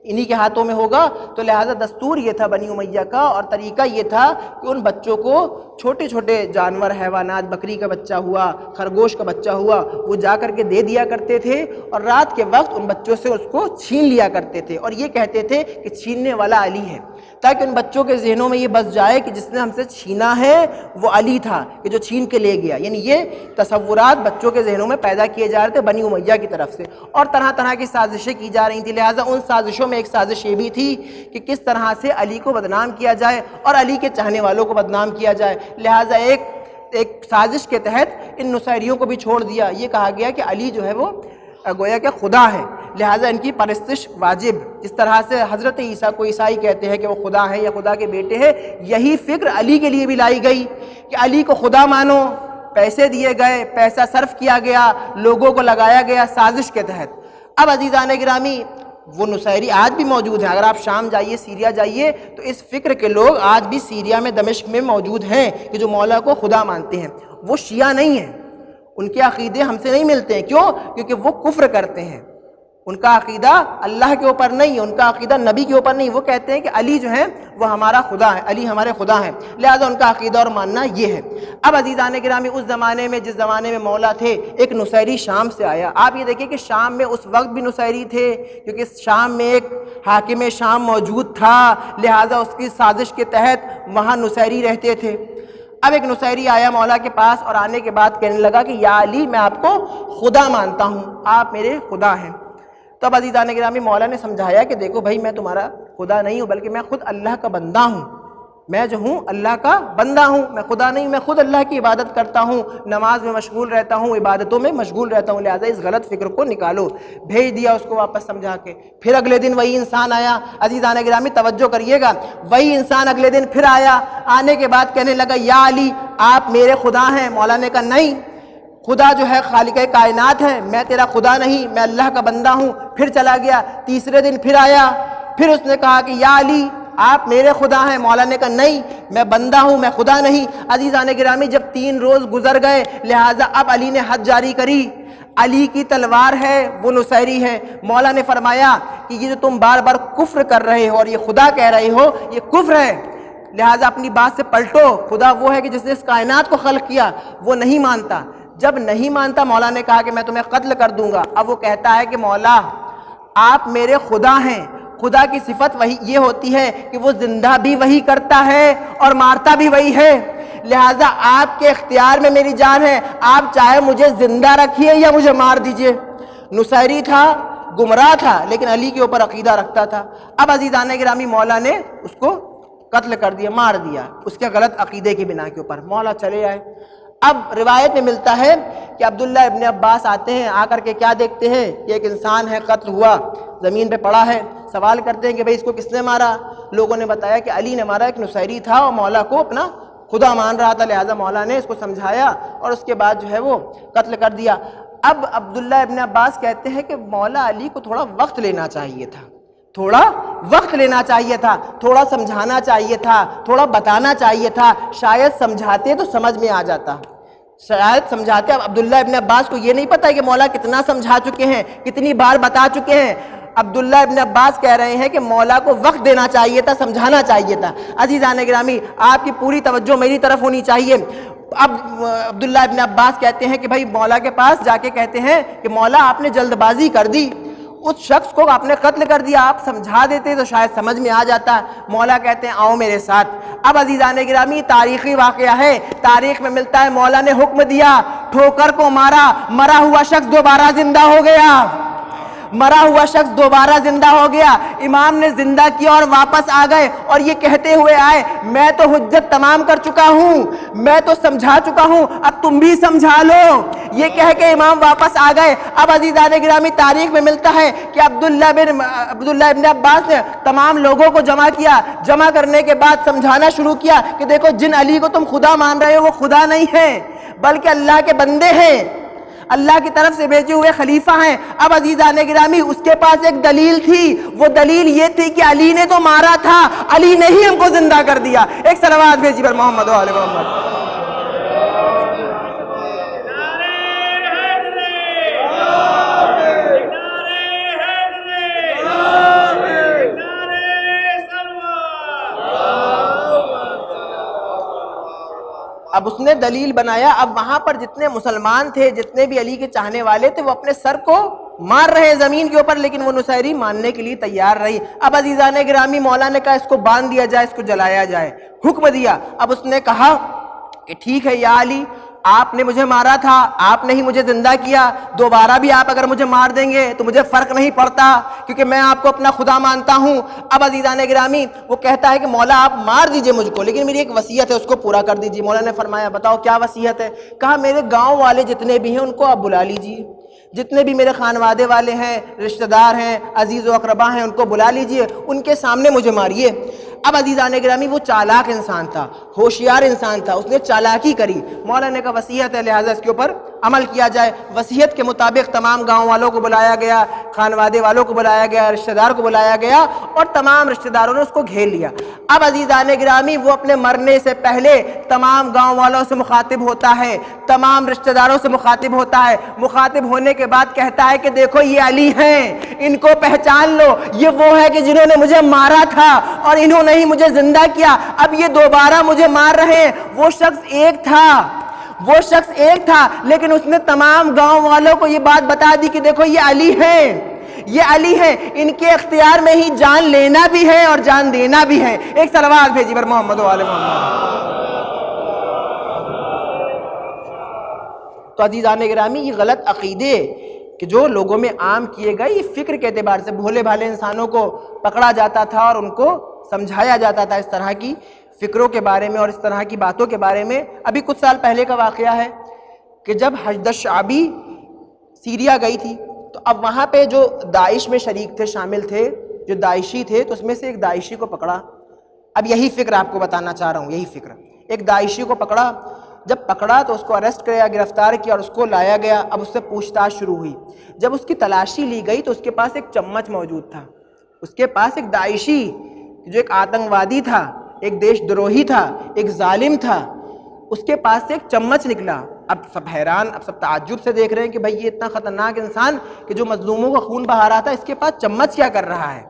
انہی کے ہاتھوں میں ہوگا، تو لہٰذا دستور یہ تھا بنی امیہ کا، اور طریقہ یہ تھا کہ ان بچوں کو چھوٹے چھوٹے جانور، حیوانات، بکری کا بچہ ہوا، خرگوش کا بچہ ہوا، وہ جا کر کے دے دیا کرتے تھے، اور رات کے وقت ان بچوں سے اس کو چھین لیا کرتے تھے، اور یہ کہتے تھے کہ چھیننے والا علی ہے، تاکہ ان بچوں کے ذہنوں میں یہ بس جائے کہ جس نے ہم سے چھینا ہے وہ علی تھا کہ جو چھین کے لے گیا۔ یعنی یہ تصورات بچوں کے ذہنوں میں پیدا کیے جا رہے تھے بنی امیہ کی طرف سے، اور طرح طرح کی سازشیں کی جا رہی تھیں۔ لہٰذا ان سازشوں میں ایک سازش یہ بھی تھی کہ کس طرح سے علی کو بدنام کیا جائے اور علی کے چاہنے والوں کو بدنام کیا جائے۔ لہٰذا ایک سازش کے تحت ان نصیریوں کو بھی چھوڑ دیا، یہ کہا گیا کہ علی جو ہے وہ گویا کہ خدا ہے، لہٰذا ان کی پرستش واجب۔ جس طرح سے حضرت عیسیٰ کو عیسائی کہتے ہیں کہ وہ خدا ہے یا خدا کے بیٹے ہیں، یہی فکر علی کے لیے بھی لائی گئی کہ علی کو خدا مانو، پیسے دیے گئے، پیسہ صرف کیا گیا، لوگوں کو لگایا گیا سازش کے تحت۔ اب عزیزان گرامی، وہ نصیری آج بھی موجود ہیں، اگر آپ شام جائیے، سیریا جائیے، تو اس فکر کے لوگ آج بھی سیریا میں، دمشق میں موجود ہیں کہ جو مولا کو خدا مانتے ہیں۔ وہ شیعہ نہیں ہیں، ان کے عقیدے ہم سے نہیں ملتے ہیں۔ کیوں؟ کیونکہ وہ کفر کرتے ہیں، ان کا عقیدہ اللہ کے اوپر نہیں ہے، ان کا عقیدہ نبی کے اوپر نہیں۔ وہ کہتے ہیں کہ علی جو ہے وہ ہمارا خدا ہے، علی ہمارے خدا ہیں، لہذا ان کا عقیدہ اور ماننا یہ ہے۔ اب عزیزان گرامی، اس زمانے میں، جس زمانے میں مولا تھے، ایک نصیری شام سے آیا۔ آپ یہ دیکھیں کہ شام میں اس وقت بھی نصیری تھے، کیونکہ شام میں ایک حاکم شام موجود تھا، لہذا اس کی سازش کے تحت وہاں نصیری رہتے تھے۔ اب ایک نصیری آیا مولا کے پاس، اور آنے کے بعد کہنے لگا کہ یا علی، میں آپ کو خدا مانتا ہوں، آپ میرے خدا ہیں۔ تو اب عزیزان گرامی، مولا نے سمجھایا کہ دیکھو بھائی، میں تمہارا خدا نہیں ہوں، بلکہ میں خود اللہ کا بندہ ہوں، میں جو ہوں اللہ کا بندہ ہوں، میں خدا نہیں، میں خود اللہ کی عبادت کرتا ہوں، نماز میں مشغول رہتا ہوں، عبادتوں میں مشغول رہتا ہوں، لہٰذا اس غلط فکر کو نکالو۔ بھیج دیا اس کو واپس سمجھا کے۔ پھر اگلے دن وہی انسان آیا، عزیزان گرامی توجہ کریے گا، وہی انسان اگلے دن پھر آیا، آنے کے بعد کہنے لگا یا علی، آپ میرے خدا ہیں۔ مولا نے کہا نہیں، خدا جو ہے خالق کائنات ہے، میں تیرا خدا نہیں، میں اللہ کا بندہ ہوں۔ پھر چلا گیا، تیسرے دن پھر آیا، پھر اس نے کہا کہ یا علی، آپ میرے خدا ہیں۔ مولا نے کہا نہیں، میں بندہ ہوں، میں خدا نہیں۔ عزیزان گرامی، جب 3 روز گزر گئے، لہٰذا اب علی نے حد جاری کری۔ علی کی تلوار ہے، وہ نصیری ہے۔ مولا نے فرمایا کہ یہ جو تم بار بار کفر کر رہے ہو اور یہ خدا کہہ رہے ہو، یہ کفر ہے، لہٰذا اپنی بات سے پلٹو۔ خدا وہ ہے کہ جس نے اس کائنات کو خلق کیا، وہ نہیں مانتا۔ جب نہیں مانتا، مولا نے کہا کہ میں تمہیں قتل کر دوں گا۔ اب وہ کہتا ہے کہ مولا، آپ میرے خدا ہیں۔ خدا کی صفت وہی یہ ہوتی ہے کہ وہ زندہ بھی وہی کرتا ہے اور مارتا بھی وہی ہے، لہٰذا آپ کے اختیار میں میری جان ہے، آپ چاہے مجھے زندہ رکھیے یا مجھے مار دیجئے۔ نصیری تھا، گمراہ تھا، لیکن علی کے اوپر عقیدہ رکھتا تھا۔ اب عزیزان گرامی، مولا نے اس کو قتل کر دیا، مار دیا، اس کے غلط عقیدے کی بنا کے اوپر۔ مولا چلے آئے۔ اب روایت میں ملتا ہے کہ عبداللہ ابن عباس آتے ہیں، آ کر کے کیا دیکھتے ہیں کہ ایک انسان ہے، قتل ہوا، زمین پہ پڑا ہے۔ سوال کرتے ہیں کہ بھئی اس کو کس نے مارا؟ لوگوں نے بتایا کہ علی نے مارا، ایک نصیری تھا اور مولا کو اپنا خدا مان رہا تھا، لہٰذا مولا نے اس کو سمجھایا اور اس کے بعد جو ہے وہ قتل کر دیا۔ اب عبداللہ ابن عباس کہتے ہیں کہ مولا علی کو تھوڑا وقت لینا چاہیے تھا، تھوڑا وقت لینا چاہیے تھا، تھوڑا سمجھانا چاہیے تھا، تھوڑا بتانا چاہیے تھا، شاید سمجھاتے تو سمجھ میں آ جاتا، شاید سمجھاتے۔ اب عبداللہ ابن عباس کو یہ نہیں پتا کہ مولا کتنا سمجھا چکے ہیں، کتنی بار بتا چکے ہیں۔ عبداللہ ابن عباس کہہ رہے ہیں کہ مولا کو وقت دینا چاہیے تھا، سمجھانا چاہیے تھا۔ عزیزان گرامی، آپ کی پوری توجہ میری طرف ہونی چاہیے۔ اب عبداللہ ابن عباس کہتے ہیں کہ بھائی مولا کے پاس جا کے کہتے ہیں کہ مولا آپ نے جلد بازی کر دی، اس شخص کو آپ نے قتل کر دیا، آپ سمجھا دیتے تو شاید سمجھ میں آ جاتا۔ مولا کہتے ہیں آؤ میرے ساتھ۔ اب عزیزان گرامی، تاریخی واقعہ ہے، تاریخ میں ملتا ہے مولا نے حکم دیا، ٹھوکر کو مارا، مرا ہوا شخص دوبارہ زندہ ہو گیا، مرا ہوا شخص دوبارہ زندہ ہو گیا۔ امام نے زندہ کیا اور واپس آ گئے اور یہ کہتے ہوئے آئے میں تو حجت تمام کر چکا ہوں، میں تو سمجھا چکا ہوں، اب تم بھی سمجھا لو۔ یہ کہہ کے امام واپس آ گئے۔ اب عزیزان گرامی، تاریخ میں ملتا ہے کہ عبداللہ ابن عباس نے تمام لوگوں کو جمع کیا، جمع کرنے کے بعد سمجھانا شروع کیا کہ دیکھو جن علی کو تم خدا مان رہے ہو وہ خدا نہیں ہے بلکہ اللہ کے بندے ہیں، اللہ کی طرف سے بھیجے ہوئے خلیفہ ہیں۔ اب عزیزان گرامی، اس کے پاس ایک دلیل تھی، وہ دلیل یہ تھی کہ علی نے تو مارا تھا، علی نے ہی ہم کو زندہ کر دیا۔ ایک صلوات بھیجی پر محمد و آل محمد۔ اب اس نے دلیل بنایا۔ اب وہاں پر جتنے مسلمان تھے، جتنے بھی علی کے چاہنے والے تھے، وہ اپنے سر کو مار رہے زمین کے اوپر، لیکن وہ نصیری ماننے کے لیے تیار رہی۔ اب عزیزان گرامی، مولا نے کہا اس کو باندھ دیا جائے، اس کو جلایا جائے، حکم دیا۔ اب اس نے کہا کہ ٹھیک ہے یا علی، آپ نے مجھے مارا تھا، آپ نے ہی مجھے زندہ کیا، دوبارہ بھی آپ اگر مجھے مار دیں گے تو مجھے فرق نہیں پڑتا کیونکہ میں آپ کو اپنا خدا مانتا ہوں۔ اب عزیزان گرامی، وہ کہتا ہے کہ مولا آپ مار دیجئے مجھ کو، لیکن میری ایک وصیت ہے اس کو پورا کر دیجئے۔ مولا نے فرمایا بتاؤ کیا وصیت ہے؟ کہا میرے گاؤں والے جتنے بھی ہیں ان کو آپ بلا لیجئے، جتنے بھی میرے خانوادے والے ہیں، رشتہ دار ہیں، عزیز و اقربا ہیں، ان کو بلا لیجئے، ان کے سامنے مجھے ماریے۔ اب عزیزان گرامی، وہ چالاک انسان تھا، ہوشیار انسان تھا، اس نے چالاکی کری۔ مولا نے کہا وصیت ہے لہٰذا اس کے اوپر عمل کیا جائے۔ وصیت کے مطابق تمام گاؤں والوں کو بلایا گیا، خانوادے والوں کو بلایا گیا، رشتہ دار کو بلایا گیا اور تمام رشتہ داروں نے اس کو گھیر لیا۔ اب عزیزان گرامی، وہ اپنے مرنے سے پہلے تمام گاؤں والوں سے مخاطب ہوتا ہے، تمام رشتہ داروں سے مخاطب ہوتا ہے۔ مخاطب ہونے کے بعد کہتا ہے کہ دیکھو یہ علی ہیں، ان کو پہچان لو، یہ وہ ہے کہ جنہوں نے مجھے مارا تھا اور انہوں نے ہی مجھے زندہ کیا، اب یہ دوبارہ مجھے مار رہے ہیں۔ وہ شخص ایک تھا، وہ شخص ایک تھا، لیکن اس نے تمام گاؤں والوں کو یہ بات بتا دی کہ دیکھو یہ علی ہیں، یہ علی ہیں، ان کے اختیار میں ہی جان لینا بھی ہے اور جان دینا بھی ہے۔ ایک صلوات بھیجی پر محمد و آل محمد۔ تو عزیزان گرامی، یہ غلط عقیدے کہ جو لوگوں میں عام کیے گئے، یہ فکر کے اعتبار سے بھولے بھالے انسانوں کو پکڑا جاتا تھا اور ان کو سمجھایا جاتا تھا اس طرح کی فکروں کے بارے میں اور اس طرح کی باتوں کے بارے میں۔ ابھی کچھ سال پہلے کا واقعہ ہے کہ جب حشد الشعبی سیریا گئی تھی تو اب وہاں پہ جو داعش میں شریک تھے، شامل تھے، جو داعشی تھے، تو اس میں سے ایک داعشی کو پکڑا۔ اب یہی فکر آپ کو بتانا چاہ رہا ہوں، یہی فکر۔ ایک داعشی کو پکڑا، جب پکڑا تو اس کو اریسٹ کیا، گرفتار کیا اور اس کو لایا گیا۔ اب اس سے پوچھ تاچھ شروع ہوئی۔ جب اس کی تلاشی لی گئی تو اس کے پاس ایک چمچ موجود تھا، اس کے پاس ایک داعشی جو ایک آتنکوادی تھا، ایک دیش دروہی تھا، ایک ظالم تھا، اس کے پاس سے ایک چمچ نکلا۔ اب سب حیران، اب سب تعجب سے دیکھ رہے ہیں کہ بھئی یہ اتنا خطرناک انسان کہ جو مظلوموں کا خون بہا رہا تھا، اس کے پاس چمچ کیا کر رہا ہے؟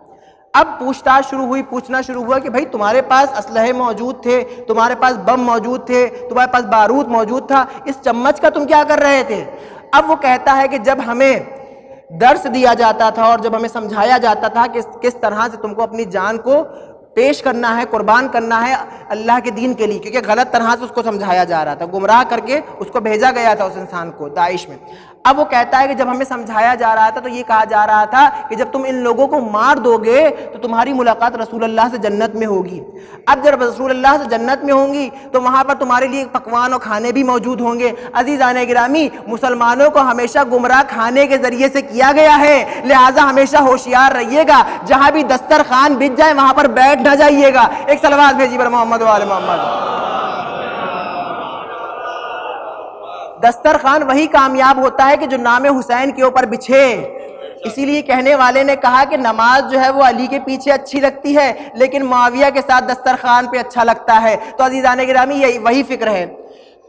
اب پوچھ تاچھ شروع ہوئی، پوچھنا شروع ہوا کہ بھئی تمہارے پاس اسلحے موجود تھے، تمہارے پاس بم موجود تھے، تمہارے پاس بارود موجود تھا، اس چمچ کا تم کیا کر رہے تھے؟ اب وہ کہتا ہے کہ جب ہمیں درس دیا جاتا تھا اور جب ہمیں سمجھایا جاتا تھا کہ کس طرح سے تم کو اپنی جان کو پیش کرنا ہے، قربان کرنا ہے اللہ کے دین کے لیے، کیونکہ غلط طرح سے اس کو سمجھایا جا رہا تھا، گمراہ کر کے اس کو بھیجا گیا تھا اس انسان کو داعش میں۔ اب وہ کہتا ہے کہ جب ہمیں سمجھایا جا رہا تھا تو یہ کہا جا رہا تھا کہ جب تم ان لوگوں کو مار دو گے تو تمہاری ملاقات رسول اللہ سے جنت میں ہوگی۔ اب جب رسول اللہ سے جنت میں ہوں گی تو وہاں پر تمہارے لیے پکوان اور کھانے بھی موجود ہوں گے۔ عزیزان گرامی، مسلمانوں کو ہمیشہ گمراہ کھانے کے ذریعے سے کیا گیا ہے، لہٰذا ہمیشہ ہوشیار رہیے گا، جہاں بھی دسترخوان بچ جائے وہاں پر بیٹھ نہ جائیے گا۔ ایک صلوات بھیجی پر محمد و آل محمد۔ دسترخوان وہی کامیاب ہوتا ہے کہ جو نام حسین کے اوپر بچھے۔ اسی لیے کہنے والے نے کہا کہ نماز جو ہے وہ علی کے پیچھے اچھی لگتی ہے لیکن معاویہ کے ساتھ دسترخوان پہ اچھا لگتا ہے۔ تو عزیزان گرامی یہی وہی فکر ہے۔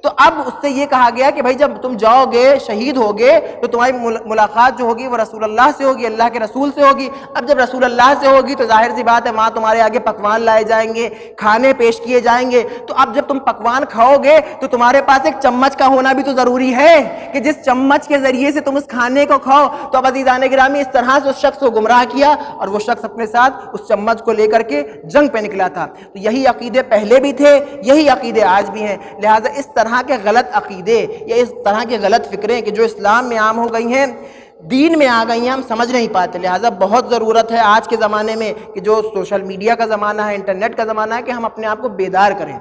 تو اب اس سے یہ کہا گیا کہ بھائی جب تم جاؤ گے شہید ہوگے تو تمہاری ملاقات جو ہوگی وہ رسول اللہ سے ہوگی، اللہ کے رسول سے ہوگی۔ اب جب رسول اللہ سے ہوگی تو ظاہر سی بات ہے وہاں تمہارے آگے پکوان لائے جائیں گے، کھانے پیش کیے جائیں گے۔ تو اب جب تم پکوان کھاؤ گے تو تمہارے پاس ایک چمچ کا ہونا بھی تو ضروری ہے کہ جس چمچ کے ذریعے سے تم اس کھانے کو کھاؤ۔ تو اب عزیزان گرامی اس طرح سے اس شخص کو گمراہ کیا اور وہ شخص اپنے ساتھ اس چمچ کو لے کر کے جنگ پہ نکلا تھا۔ تو یہی عقیدے پہلے بھی تھے، یہی عقیدے آج بھی ہیں۔ لہٰذا اس طرح کے غلط عقیدے یا اس طرح کے غلط فکریں کہ جو اسلام میں عام ہو گئی ہیں، دین میں آ گئی ہیں، ہم سمجھ نہیں پاتے۔ لہٰذا بہت ضرورت ہے آج کے زمانے میں کہ جو سوشل میڈیا کا زمانہ ہے، انٹرنیٹ کا زمانہ ہے، کہ ہم اپنے آپ کو بیدار کریں،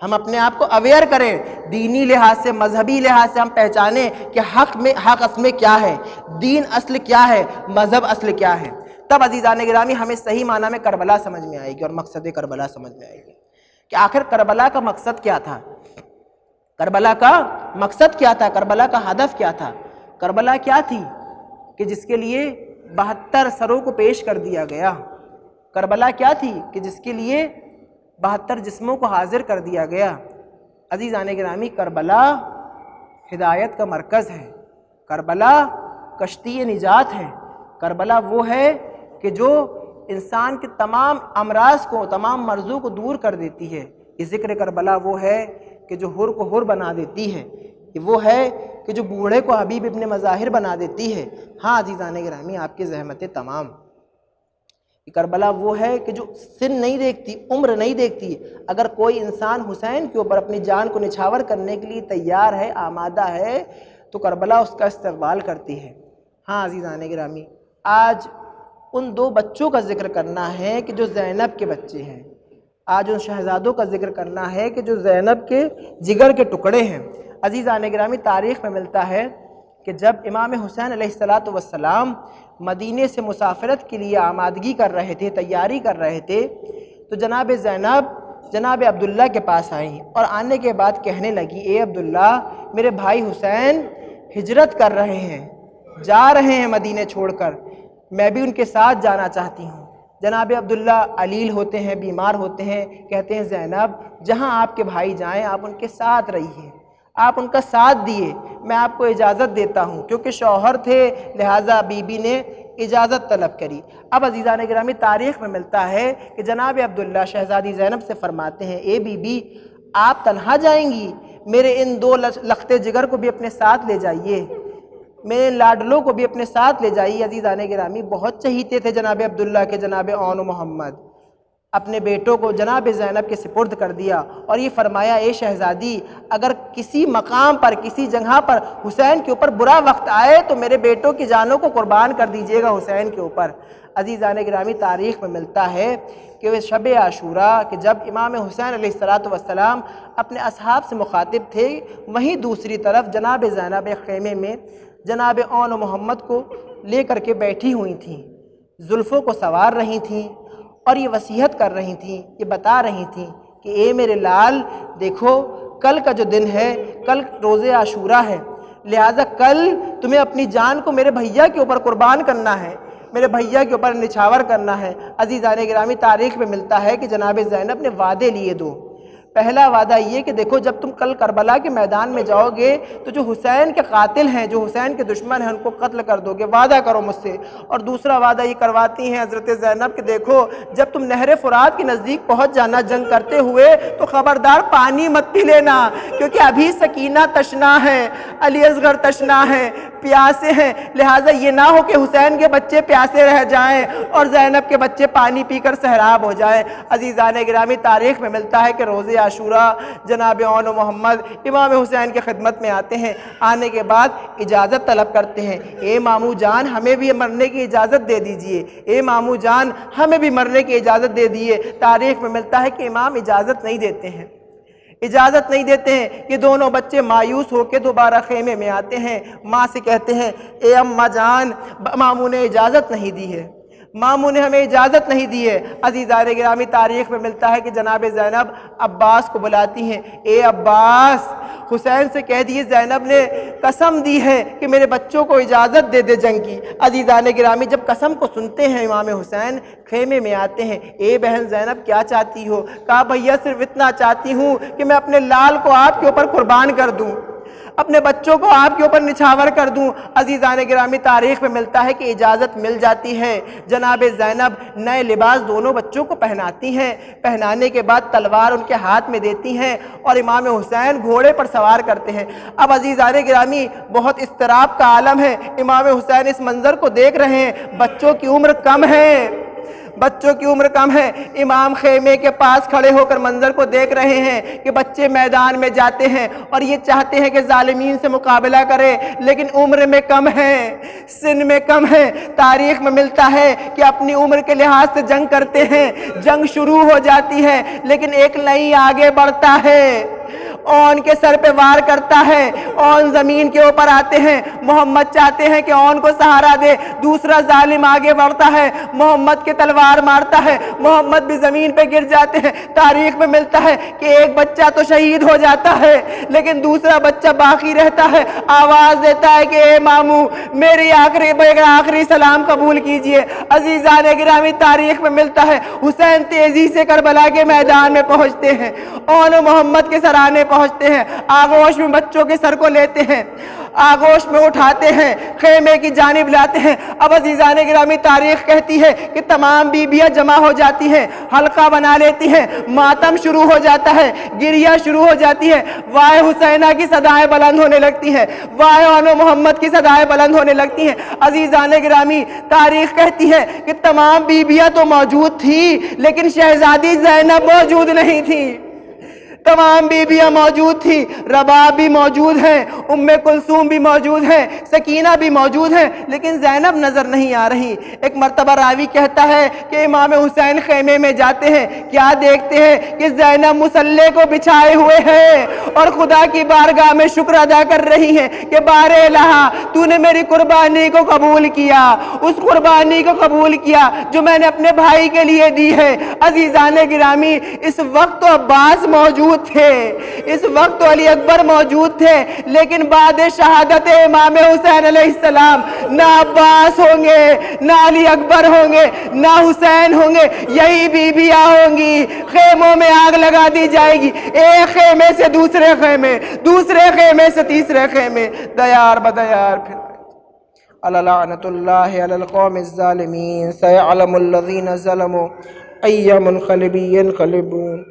ہم اپنے آپ کو اویئر کریں، دینی لحاظ سے، مذہبی لحاظ سے ہم پہچانیں کہ حق اصل میں کیا ہے، دین اصل کیا ہے، مذہب اصل کیا ہے۔ تب عزیزان گرامی ہمیں صحیح معنی میں کربلا سمجھ میں آئے گی اور مقصد کربلا سمجھ میں آئے گی کہ آخر کربلا کا مقصد کیا تھا، کربلا کا مقصد کیا تھا، کربلا کا ہدف کیا تھا۔ کربلا کیا تھی کہ جس کے لیے 72 سروں کو پیش کر دیا گیا۔ کربلا کیا تھی کہ جس کے لیے 72 جسموں کو حاضر کر دیا گیا۔ عزیزان گرامی کربلا ہدایت کا مرکز ہے، کربلا کشتی نجات ہے، کربلا وہ ہے کہ جو انسان کے تمام امراض کو، تمام مرضوں کو دور کر دیتی ہے۔ یہ ذکر کربلا وہ ہے کہ جو حر کو حر بنا دیتی ہے، یہ وہ ہے کہ جو بوڑھے کو حبیب ابن مظاہر بنا دیتی ہے۔ ہاں عزیزان گرامی آپ کی زحمتیں تمام، کربلا وہ ہے کہ جو سن نہیں دیکھتی، عمر نہیں دیکھتی۔ اگر کوئی انسان حسین کے اوپر اپنی جان کو نچھاور کرنے کے لیے تیار ہے، آمادہ ہے، تو کربلا اس کا استقبال کرتی ہے۔ ہاں عزیزان گرامی آج ان 2 بچوں کا ذکر کرنا ہے کہ جو زینب کے بچے ہیں، آج ان شہزادوں کا ذکر کرنا ہے کہ جو زینب کے جگر کے ٹکڑے ہیں۔ عزیزان گرامی تاریخ میں ملتا ہے کہ جب امام حسین علیہ السلام مدینے سے مسافرت کے لیے آمادگی کر رہے تھے، تیاری کر رہے تھے، تو جناب زینب جناب عبداللہ کے پاس آئیں اور آنے کے بعد کہنے لگی، اے عبداللہ میرے بھائی حسین ہجرت کر رہے ہیں، جا رہے ہیں مدینے چھوڑ کر، میں بھی ان کے ساتھ جانا چاہتی ہوں۔ جناب عبداللہ علیل ہوتے ہیں، بیمار ہوتے ہیں، کہتے ہیں زینب جہاں آپ کے بھائی جائیں آپ ان کے ساتھ رہیے، آپ ان کا ساتھ دیے، میں آپ کو اجازت دیتا ہوں، کیونکہ شوہر تھے لہٰذا بی بی نے اجازت طلب کری۔ اب عزیزان گرامی تاریخ میں ملتا ہے کہ جناب عبداللہ شہزادی زینب سے فرماتے ہیں، اے بی بی آپ تنہا جائیں گی، میرے ان 2 لختے جگر کو بھی اپنے ساتھ لے جائیے، میرے لاڈلوں کو بھی اپنے ساتھ لے جائیے۔ عزیزان گرامی بہت چہیتے تھے جناب عبداللہ کے جناب اون محمد، اپنے بیٹوں کو جناب زینب کے سپرد کر دیا اور یہ فرمایا، اے شہزادی اگر کسی مقام پر، کسی جگہ پر حسین کے اوپر برا وقت آئے تو میرے بیٹوں کی جانوں کو قربان کر دیجیے گا حسین کے اوپر۔ عزیزان گرامی تاریخ میں ملتا ہے کہ وہ شب عاشوراء کہ جب امام حسین علیہ السلام اپنے اصحاب سے مخاطب تھے، وہیں دوسری طرف جناب زینب خیمے میں جناب اون محمد کو لے کر کے بیٹھی ہوئی تھیں، زلفوں کو سنوار رہی تھیں اور یہ وصیت کر رہی تھیں، یہ بتا رہی تھیں کہ اے میرے لال دیکھو کل کا جو دن ہے، کل روز عاشوراء ہے، لہٰذا کل تمہیں اپنی جان کو میرے بھیا کے اوپر قربان کرنا ہے، میرے بھیا کے اوپر نچھاور کرنا ہے۔ عزیزان گرامی تاریخ میں ملتا ہے کہ جناب زینب نے وعدے لیے 2۔ پہلا وعدہ یہ کہ دیکھو جب تم کل کربلا کے میدان میں جاؤ گے تو جو حسین کے قاتل ہیں، جو حسین کے دشمن ہیں، ان کو قتل کر دو گے، وعدہ کرو مجھ سے۔ اور دوسرا وعدہ یہ کرواتی ہیں حضرت زینب کہ دیکھو جب تم نہر فرات کے نزدیک پہنچ جانا جنگ کرتے ہوئے تو خبردار پانی مت پی لینا، کیونکہ ابھی سکینہ تشنا ہے، علی اصغر تشنا ہے، پیاسے ہیں، لہٰذا یہ نہ ہو کہ حسین کے بچے پیاسے رہ جائیں اور زینب کے بچے پانی پی کر سہراب ہو جائیں۔ عزیزان گرامی تاریخ میں ملتا ہے کہ روز عاشوراء جناب اون محمد امام حسین کی خدمت میں آتے ہیں، آنے کے بعد اجازت طلب کرتے ہیں، اے ماموں جان ہمیں بھی مرنے کی اجازت دے دیجئے، اے ماموں جان ہمیں بھی مرنے کی اجازت دے دیئے۔ تاریخ میں ملتا ہے کہ امام اجازت نہیں دیتے ہیں، اجازت نہیں دیتے ہیں۔ یہ دونوں بچے مایوس ہو کے دوبارہ خیمے میں آتے ہیں، ماں سے کہتے ہیں، اے اماں جان ماموں نے اجازت نہیں دی ہے، ماموں نے ہمیں اجازت نہیں دی ہے۔ عزیزان گرامی تاریخ میں ملتا ہے کہ جناب زینب عباس کو بلاتی ہیں، اے عباس حسین سے کہہ دیے زینب نے قسم دی ہے کہ میرے بچوں کو اجازت دے دے جنگ کی۔ عزیزان گرامی جب قسم کو سنتے ہیں امام حسین خیمے میں آتے ہیں، اے بہن زینب کیا چاہتی ہو؟ کہا بھیا صرف اتنا چاہتی ہوں کہ میں اپنے لال کو آپ کے اوپر قربان کر دوں، اپنے بچوں کو آپ کے اوپر نچھاور کر دوں۔ عزیزان گرامی تاریخ میں ملتا ہے کہ اجازت مل جاتی ہے، جناب زینب نئے لباس دونوں بچوں کو پہناتی ہیں، پہنانے کے بعد تلوار ان کے ہاتھ میں دیتی ہیں اور امام حسین گھوڑے پر سوار کرتے ہیں۔ اب عزیزان گرامی بہت اضطراب کا عالم ہے، امام حسین اس منظر کو دیکھ رہے ہیں، بچوں کی عمر کم ہے، بچوں کی عمر کم ہے۔ امام خیمے کے پاس کھڑے ہو کر منظر کو دیکھ رہے ہیں کہ بچے میدان میں جاتے ہیں اور یہ چاہتے ہیں کہ ظالمین سے مقابلہ کرے، لیکن عمر میں کم ہے، سن میں کم ہے۔ تاریخ میں ملتا ہے کہ اپنی عمر کے لحاظ سے جنگ کرتے ہیں، جنگ شروع ہو جاتی ہے، لیکن ایک لئی آگے بڑھتا ہے، اون کے سر پہ وار کرتا ہے، اون زمین کے اوپر آتے ہیں، محمد چاہتے ہیں کہ اون کو سہارا دے، دوسرا ظالم آگے بڑھتا ہے، محمد کے تلوار مارتا ہے، محمد بھی زمین پہ گر جاتے ہیں۔ تاریخ میں ملتا ہے کہ ایک بچہ تو شہید ہو جاتا ہے لیکن دوسرا بچہ باقی رہتا ہے، آواز دیتا ہے کہ اے ماموں میری آخری سلام قبول کیجئے۔ عزیزان گرامی تاریخ میں ملتا ہے حسین تیزی سے کربلا کے میدان میں پہنچتے ہیں، اون و محمد کے سرانے پہنچتے ہیں، آغوش میں بچوں کے سر کو لیتے ہیں، آغوش میں اٹھاتے ہیں، خیمے کی جانب لاتے ہیں۔ اب عزیزان گرامی تاریخ کہتی ہے کہ تمام بیویاں جمع ہو جاتی ہیں، حلقہ بنا لیتی ہیں، ماتم شروع ہو جاتا ہے، گریہ شروع ہو جاتی ہے، وائے حسینہ کی صدائیں بلند ہونے لگتی ہیں، وائے اون و محمد کی صدائیں بلند ہونے لگتی ہیں۔ عزیزان گرامی تاریخ کہتی ہے کہ تمام بیویاں تو موجود تھی لیکن شہزادی زینب موجود نہیں تھی۔ تمام بیویاں موجود تھی، رباب بھی موجود ہیں، ام کلثوم بھی موجود ہیں، سکینہ بھی موجود ہیں، لیکن زینب نظر نہیں آ رہی۔ ایک مرتبہ راوی کہتا ہے کہ امام حسین خیمے میں جاتے ہیں، کیا دیکھتے ہیں کہ زینب مصلے کو بچھائے ہوئے ہیں اور خدا کی بارگاہ میں شکر ادا کر رہی ہیں کہ بار الہ تو نے میری قربانی کو قبول کیا، اس قربانی کو قبول کیا جو میں نے اپنے بھائی کے لیے دی ہے۔ عزیزان گرامی اس وقت تو عباس موجود تھے، اس وقت تو علی اکبر موجود تھے، لیکن بعد شہادت امام حسین علیہ السلام نہ عباس ہوں گے، نہ علی اکبر ہوں گے، نہ حسین ہوں گے، یہی بیویاں ہوں گی۔ خیموں میں آگ لگا دی جائے گی، ایک خیمے سے دوسرے خیمے، دوسرے خیمے سے تیسرے خیمے، دیار بدیار پھر لعنت اللہ علی القوم الظالمین سیعلم الذین ظلموا ای منقلب ینقلبون۔